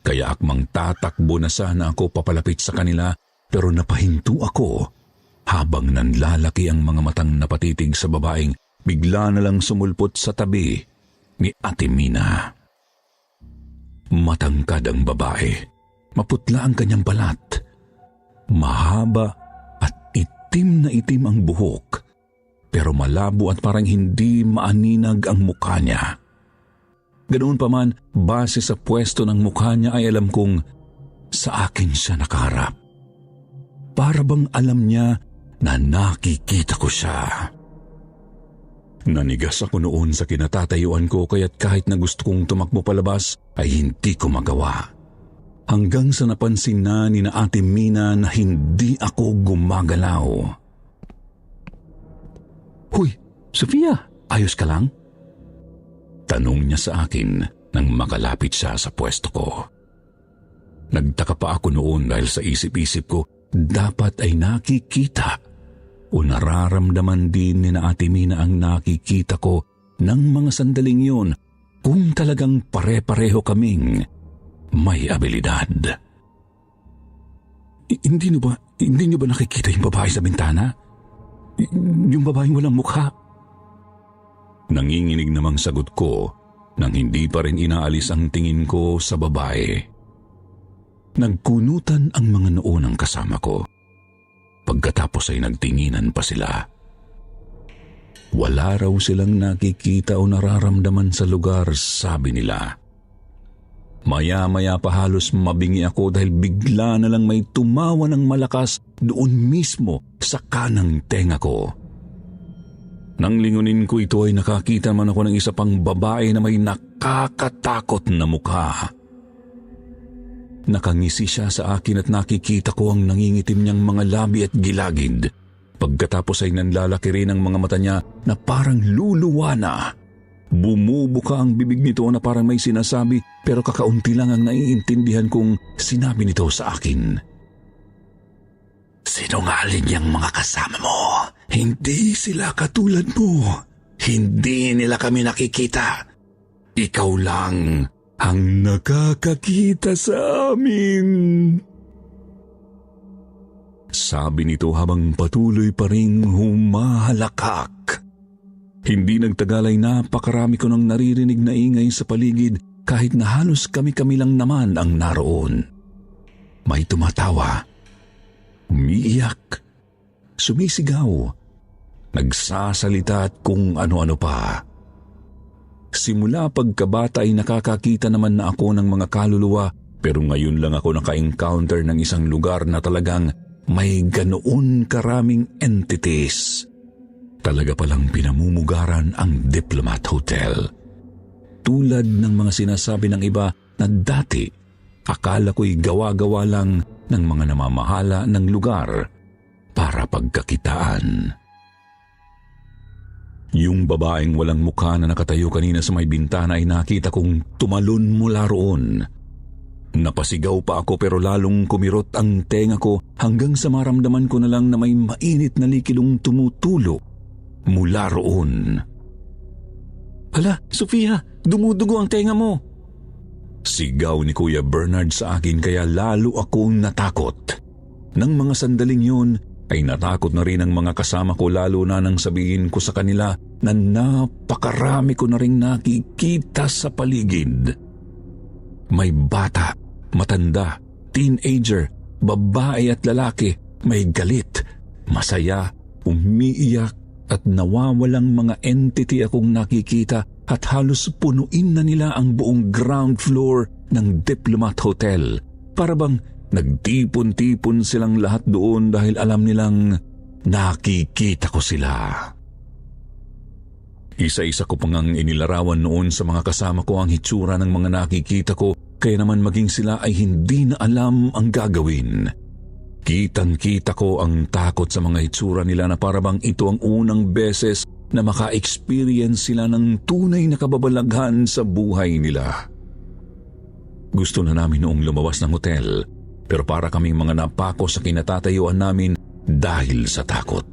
Kaya akmang tatakbo na sana ako papalapit sa kanila pero napahinto ako habang nanlalaki ang mga matang napatitig sa babaeng bigla na lang sumulpot sa tabi ni Ate Mina. Matangkad ang babae, maputla ang kanyang balat, mahaba at itim na itim ang buhok pero malabo at parang hindi maaninag ang mukha niya. Ganoon pa man, base sa pwesto ng mukha niya ay alam kong sa akin siya nakaharap. Para bang alam niya na nakikita ko siya. Nanigas ako noon sa kinatatayuan ko kaya't kahit na gusto kong tumakbo palabas ay hindi ko magawa. Hanggang sa napansin na ni Ate Mina na hindi ako gumagalaw. Hoy, Sofia, ayos ka lang? Tanong niya sa akin nang makalapit siya sa pwesto ko. Nagtaka pa ako noon dahil sa isip-isip ko, dapat ay nakikita o nararamdaman din ni Ate Mina ang nakikita ko ng mga sandaling yun kung talagang pare-pareho kaming may abilidad. Hindi Hindi niyo ba nakikita yung babae sa bintana? Yung babaeng walang mukha? Nanginginig namang sagot ko nang hindi pa rin inaalis ang tingin ko sa babae. Nagkunutan ang mga noo ng kasama ko. Pagkatapos ay nagtinginan pa sila. Wala raw silang nakikita o nararamdaman sa lugar, sabi nila. Maya-maya pa halos mabingi ako dahil bigla na lang may tumawa ng malakas doon mismo sa kanang tenga ko. Nang lingunin ko ito ay nakakita man ako ng isa pang babae na may nakakatakot na mukha. Nakangisi siya sa akin at nakikita ko ang nangingitim niyang mga labi at gilagid. Pagkatapos ay nanlalaki rin ang mga mata niya na parang luluwa na. Bumubuka ang bibig nito na parang may sinasabi pero kakaunti lang ang naiintindihan kong sinabi nito sa akin. Sinungaling yung mga kasama mo. Hindi sila katulad mo. Hindi nila kami nakikita. Ikaw lang ang nakakakita sa amin. Sabi nito habang patuloy pa ring humahalakak. Hindi nagtagal ay napakarami ko nang naririnig na ingay sa paligid kahit na halos kami-kami lang naman ang naroon. May tumatawa, umiiyak, sumisigaw, nagsasalita at kung ano-ano pa. Simula pagkabata ay nakakakita naman na ako ng mga kaluluwa pero ngayon lang ako naka-encounter ng isang lugar na talagang may ganoon karaming entities. Talaga palang pinamumugaran ang Diplomat Hotel. Tulad ng mga sinasabi ng iba na dati, akala ko'y gawa-gawa lang ng mga namamahala ng lugar para pagkakitaan. Yung babaeng walang mukha na nakatayo kanina sa may bintana ay nakita kong tumalon mula roon. Napasigaw pa ako pero lalong kumirot ang tenga ko hanggang sa maramdaman ko na lang na may mainit na likidong tumutulo mula roon. Hala, Sofia, dumudugo ang tenga mo. Sigaw ni Kuya Bernard sa akin kaya lalo akong natakot. Nang mga sandaling yun ay natakot na rin ang mga kasama ko lalo na nang sabihin ko sa kanila na napakarami ko na rin nakikita sa paligid. May bata, matanda, teenager, babae at lalaki, may galit, masaya, umiiyak at nawawalang mga entity akong nakikita at halos punuin na nila ang buong ground floor ng Diplomat Hotel. Para bang nagtipon-tipon silang lahat doon dahil alam nilang nakikita ko sila. Isa-isa ko pang ang inilarawan noon sa mga kasama ko ang hitsura ng mga nakikita ko kaya naman maging sila ay hindi na alam ang gagawin. Kitang-kita ko ang takot sa mga hitsura nila na parabang ito ang unang beses na maka-experience sila ng tunay na kababalaghan sa buhay nila. Gusto na namin noong lumawas ng hotel pero para kaming mga napako sa kinatatayuan namin dahil sa takot.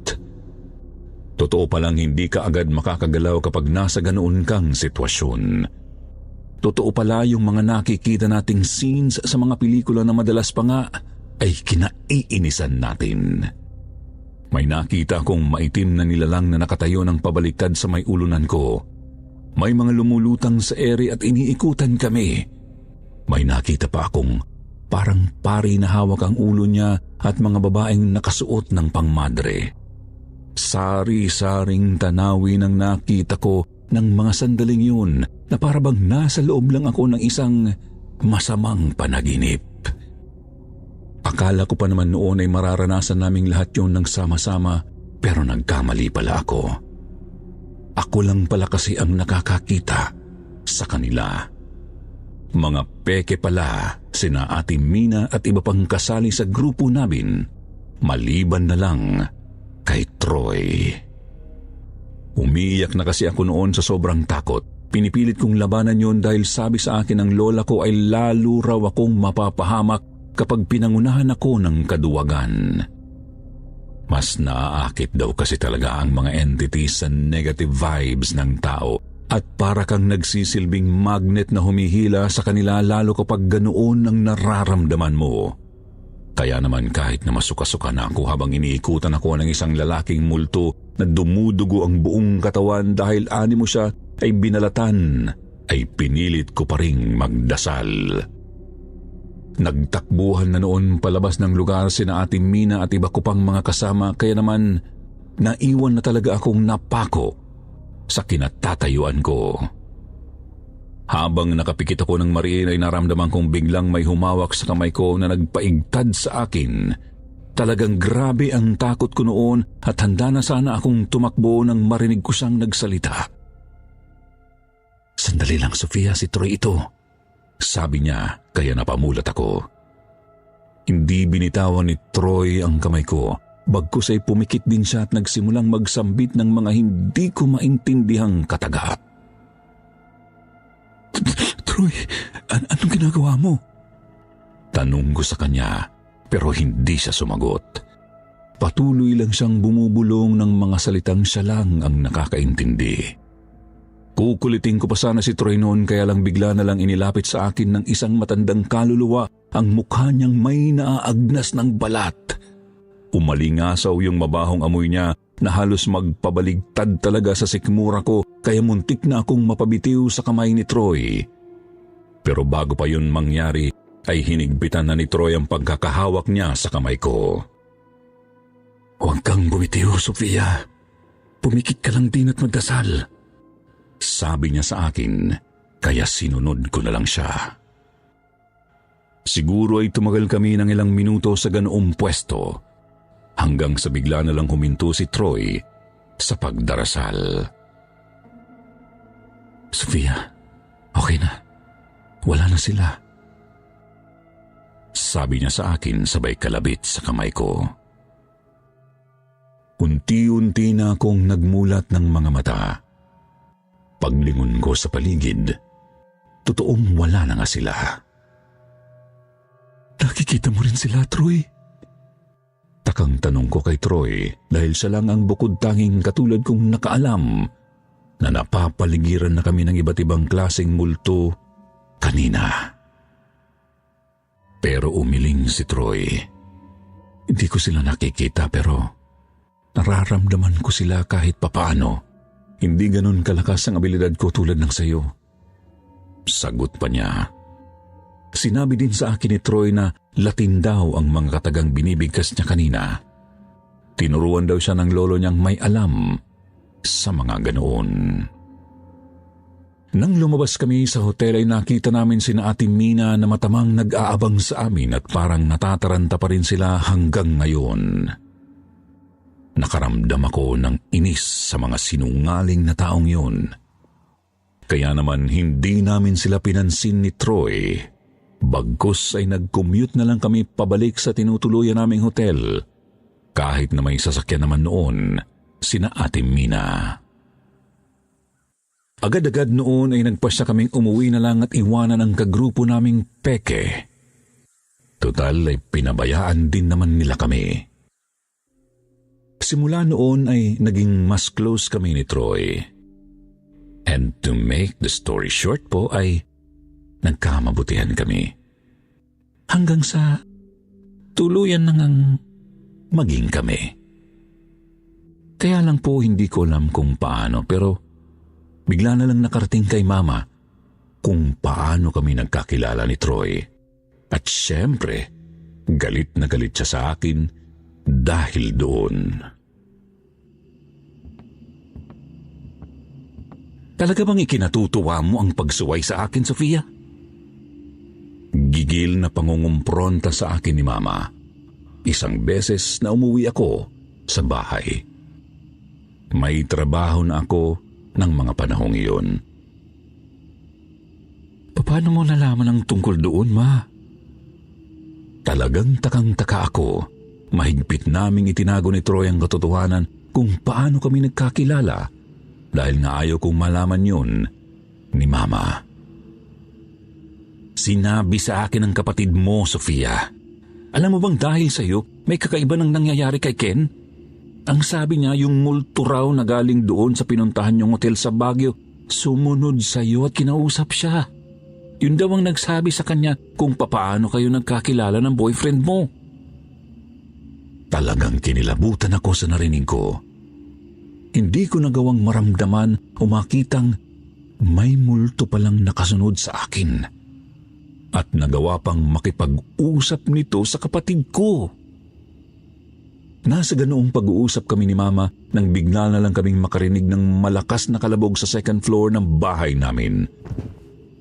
Totoo palang hindi ka agad makakagalaw kapag nasa ganoon kang sitwasyon. Totoo pala yung mga nakikita nating scenes sa mga pelikula na madalas pa nga ay kinaiinisan natin. May nakita akong maitim na nilalang na nakatayo ng pabaliktad sa may ulunan ko. May mga lumulutang sa ere at iniikutan kami. May nakita pa akong parang pari na hawak ang ulo niya at mga babaeng nakasuot ng pangmadre. Sari-saring tanawin ang nakita ko ng mga sandaling yun na parabang nasa loob lang ako ng isang masamang panaginip. Akala ko pa naman noon ay mararanasan naming lahat yun ng sama-sama pero nagkamali pala ako. Ako lang pala kasi ang nakakakita sa kanila. Mga peke pala sina Ate Mina at iba pang kasali sa grupo namin, maliban na lang kay Troy. Umiiyak na kasi ako noon sa sobrang takot. Pinipilit kong labanan yun dahil sabi sa akin ng lola ko ay lalo raw akong mapapahamak kapag pinangunahan ako ng kaduwagan. Mas naaakit daw kasi talaga ang mga entities sa negative vibes ng tao at para kang nagsisilbing magnet na humihila sa kanila lalo kapag ganoon ang nararamdaman mo. Kaya naman kahit na masuka-suka na ako habang iniikutan ako ng isang lalaking multo na dumudugo ang buong katawan dahil animo siya ay binalatan, ay pinilit ko pa ring magdasal. Nagtakbuhan na noon palabas ng lugar sina Ate Mina at iba ko pang mga kasama kaya naman naiwan na talaga akong napako sa kinatatayuan ko. Habang nakapikit ako ng mariin ay naramdaman kong biglang may humawak sa kamay ko na nagpaigtad sa akin. Talagang grabe ang takot ko noon at handa na sana akong tumakbo nang marinig ko siyang nagsalita. "Sandali lang, Sofia, si Troy ito," sabi niya, kaya napamulat ako. Hindi binitawan ni Troy ang kamay ko, bagkus ay pumikit din siya at nagsimulang magsambit ng mga hindi ko maintindihang kataga. "Troy, anong ginagawa mo?" Tanong ko sa kanya, pero hindi siya sumagot. Patuloy lang siyang bumubulong ng mga salitang siya lang ang nakakaintindi. Kukulitin ko pa sana si Troy noon kaya lang bigla na lang inilapit sa akin ng isang matandang kaluluwa ang mukha niyang may naaagnas ng balat. Umalingasaw yung mabahong amoy niya na halos magpabaligtad talaga sa sikmura ko kaya muntik na akong mapabitiw sa kamay ni Troy. Pero bago pa yun mangyari ay hinigpitan na ni Troy ang pagkakahawak niya sa kamay ko. "Huwag kang bumitiw, Sofia. Pumikit ka lang din at magdasal," sabi niya sa akin, kaya sinunod ko na lang siya. Siguro ay tumagal kami ng ilang minuto sa ganoong pwesto hanggang sa bigla na lang huminto si Troy sa pagdarasal. "Sofia, okay na. Wala na sila," sabi niya sa akin sabay kalabit sa kamay ko. Unti-unti na akong nagmulat ng mga mata. Paglingon ko sa paligid, totoong wala na nga sila. "Nakikita mo rin sila, Troy?" Takang tanong ko kay Troy dahil siya lang ang bukod tanging katulad kong nakaalam na napapaligiran na kami ng iba't ibang klaseng multo kanina. Pero umiling si Troy. Hindi ko sila nakikita pero nararamdaman ko sila kahit papaano. Hindi ganun kalakas ang abilidad ko tulad ng sayo. Sagot pa niya. Sinabi din sa akin ni Troy na Latin daw ang mga katagang binibigkas niya kanina. Tinuruan daw siya ng lolo niyang may alam sa mga ganoon. Nang lumabas kami sa hotel ay nakita namin sina Ate Mina na matamang nag-aabang sa amin at parang natataranta pa rin sila hanggang ngayon. Nakaramdam ako ng inis sa mga sinungaling na taong yun. Kaya naman hindi namin sila pinansin ni Troy. Bagkus ay nag-commute na lang kami pabalik sa tinutuluyan naming hotel. Kahit na may sasakyan naman noon, sina Ate Mina. Agad-agad noon ay nagpasya kaming umuwi na lang at iwanan ang kagrupo naming peke. Total ay pinabayaan din naman nila kami. Simula noon ay naging mas close kami ni Troy. And to make the story short po ay nagkamabutihan kami. Hanggang sa tuluyan na ngang maging kami. Kaya lang po hindi ko alam kung paano pero bigla na lang nakarating kay Mama kung paano kami nagkakilala ni Troy. At syempre, galit na galit siya sa akin dahil doon. Talaga bang ikinatutuwa mo ang pagsuway sa akin, Sofia? Gigil na pangungumpronta sa akin ni Mama. Isang beses na umuwi ako sa bahay. May trabaho na ako ng mga panahong iyon. Paano mo nalaman ang tungkol doon, Ma? Talagang takang-taka ako. Mahigpit naming itinago ni Troy ang katotohanan kung paano kami nagkakilala dahil nga ayaw kong malaman yun ni Mama. Sinabi sa akin ng kapatid mo, Sofia. Alam mo bang dahil sa'yo, may kakaiba nang nangyayari kay Ken? Ang sabi niya, yung multo raw na galing doon sa pinuntahan niyong hotel sa Baguio, sumunod sa'yo at kinausap siya. Yun daw ang nagsabi sa kanya kung papaano kayo nagkakilala ng boyfriend mo. Talagang kinilabutan ako sa narinig ko. Hindi ko nagawang maramdaman o makitang may multo palang nakasunod sa akin. At nagawa pang makipag-usap nito sa kapatid ko. Nasa ganoong pag-uusap kami ni Mama nang bigla na lang kaming makarinig ng malakas na kalabog sa second floor ng bahay namin.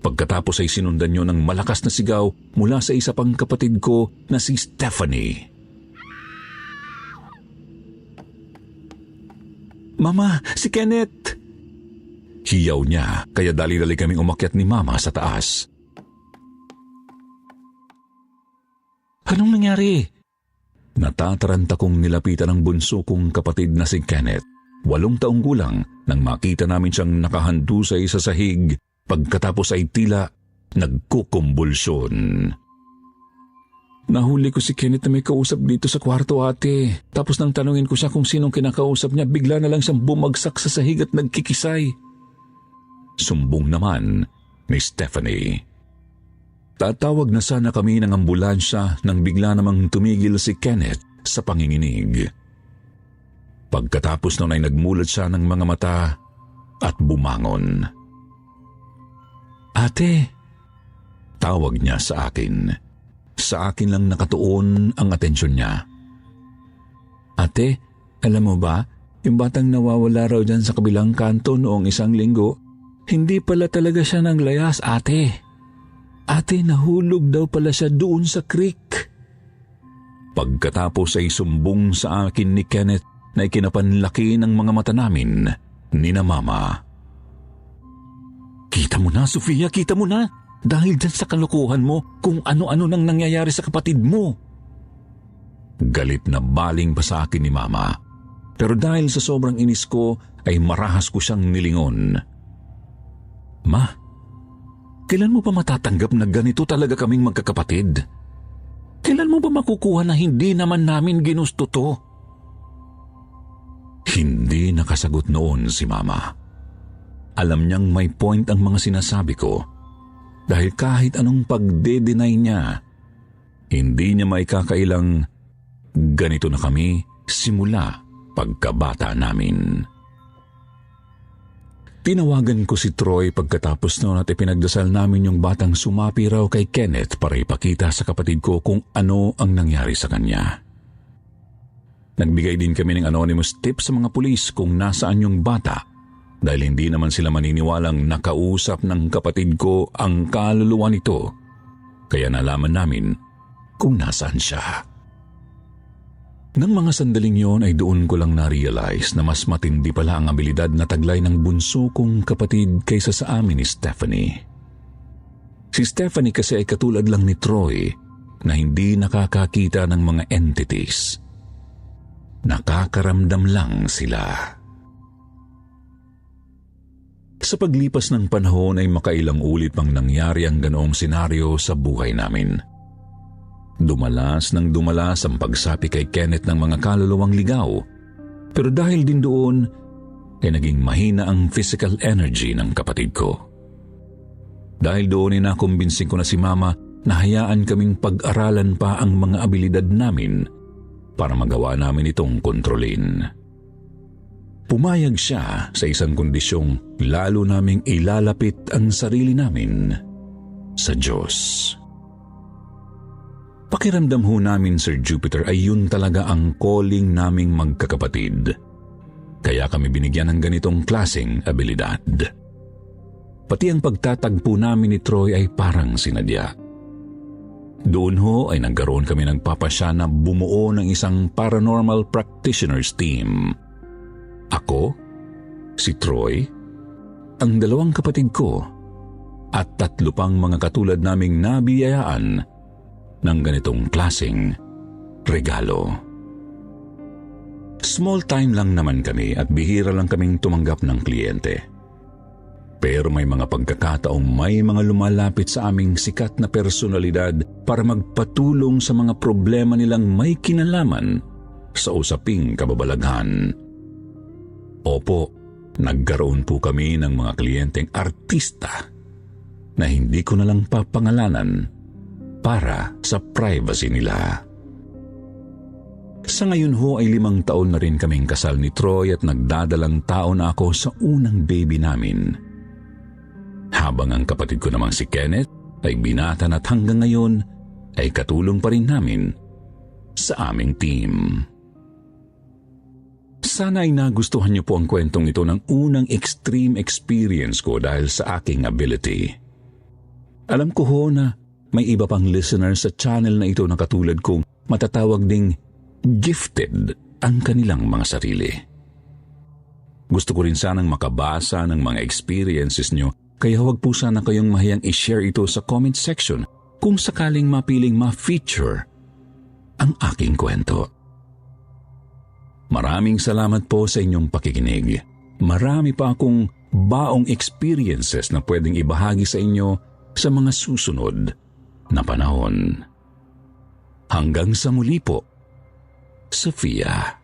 Pagkatapos ay sinundan niyo ng malakas na sigaw mula sa isa pang kapatid ko na si Stephanie. "Mama, si Kenneth!" Hiyaw niya, kaya dali-dali kaming umakyat ni Mama sa taas. "Anong nangyari?" Natataranta kong nilapitan ang bunso kong kapatid na si Kenneth. 8 taong gulang nang makita namin siyang nakahandusay sa sahig pagkatapos ay tila nagkukumbulsyon. "Nahuli ko si Kenneth na may kausap dito sa kwarto, ate. Tapos nang tanungin ko siya kung sinong kinakausap niya, bigla na lang siyang bumagsak sa sahig at nagkikisay." Sumbong naman ni Stephanie. Tatawag na sana kami ng ambulansya nang bigla namang tumigil si Kenneth sa panginginig. Pagkatapos noon ay nagmulat siya ng mga mata at bumangon. "Ate," tawag niya sa akin. Sa akin lang nakatuon ang atensyon niya. "Ate, alam mo ba, yung batang nawawala raw dyan sa kabilang kanto noong 1 linggo, hindi pala talaga siya nang layas, ate. Ate, nahulog daw pala siya doon sa creek." Pagkatapos ay sumbong sa akin ni Kenneth na ikinapanlaki ng mga mata namin ni na Mama. "Kita mo na, Sofia, kita mo na. Dahil dyan sa kalokohan mo kung ano-ano nang nangyayari sa kapatid mo." Galit na baling pa sa akin ni Mama. Pero dahil sa sobrang inis ko ay marahas ko siyang nilingon. "Ma, kailan mo pa matatanggap na ganito talaga kaming magkakapatid? Kailan mo ba makukuha na hindi naman namin ginusto to?" Hindi nakasagot noon si Mama. Alam niyang may point ang mga sinasabi ko dahil kahit anong pagde-deny niya, hindi niya maikakailang ganito na kami simula pagkabata namin. Tinawagan ko si Troy pagkatapos noon at ipinagdasal namin yung batang sumapi raw kay Kenneth para ipakita sa kapatid ko kung ano ang nangyari sa kanya. Nagbigay din kami ng anonymous tip sa mga pulis kung nasaan yung bata dahil hindi naman sila maniniwalang nakausap ng kapatid ko ang kaluluwa nito, kaya nalaman namin kung nasaan siya. Nang mga sandaling yon ay doon ko lang na-realize na mas matindi pala ang abilidad na taglay ng bunso kong kapatid kaysa sa amin ni Stephanie. Si Stephanie kasi ay katulad lang ni Troy na hindi nakakakita ng mga entities. Nakakaramdam lang sila. Sa paglipas ng panahon ay makailang ulit pang nangyari ang ganoong senaryo sa buhay namin. Dumalas ang pagsapi kay Kenneth ng mga kaluluwang ligaw, pero dahil din doon ay naging mahina ang physical energy ng kapatid ko. Dahil doon ay nakumbinsing ko na si Mama na hayaan kaming pag-aralan pa ang mga abilidad namin para magawa namin itong kontrolin. Pumayag siya sa isang kondisyong lalo naming ilalapit ang sarili namin sa Diyos. Pakiramdam ho namin, Sir Jupiter, ay yun talaga ang calling naming magkakapatid. Kaya kami binigyan ng ganitong klaseng abilidad. Pati ang pagtatagpo namin ni Troy ay parang sinadya. Doon ho ay nagkaroon kami ng papasya na bumuo ng isang paranormal practitioners team. Ako, si Troy, ang 2 kapatid ko, at 3 pang mga katulad naming nabiyayaan ng ganitong klaseng regalo. Small time lang naman kami at bihira lang kaming tumanggap ng kliyente. Pero may mga pagkakataong may mga lumalapit sa aming sikat na personalidad para magpatulong sa mga problema nilang may kinalaman sa usaping kababalaghan. Opo, nagkaroon po kami ng mga kliyenteng artista na hindi ko na lang papangalanan para sa privacy nila. Sa ngayon ho ay 5 taon na rin kaming kasal ni Troy at nagdadalang taon na ako sa unang baby namin. Habang ang kapatid ko namang si Kenneth ay binata at hanggang ngayon ay katulong pa rin namin sa aming team. Sana ay nagustuhan niyo po ang kwentong ito ng unang extreme experience ko dahil sa aking ability. Alam ko ho na may iba pang listeners sa channel na ito na katulad kong matatawag ding gifted ang kanilang mga sarili. Gusto ko rin sanang makabasa ng mga experiences nyo, kaya huwag po sana kayong mahiyang i-share ito sa comment section kung sakaling mapiling ma-feature ang aking kwento. Maraming salamat po sa inyong pakikinig. Marami pa akong baong experiences na pwedeng ibahagi sa inyo sa mga susunod na panahon. Hanggang sa muli po, Sofia.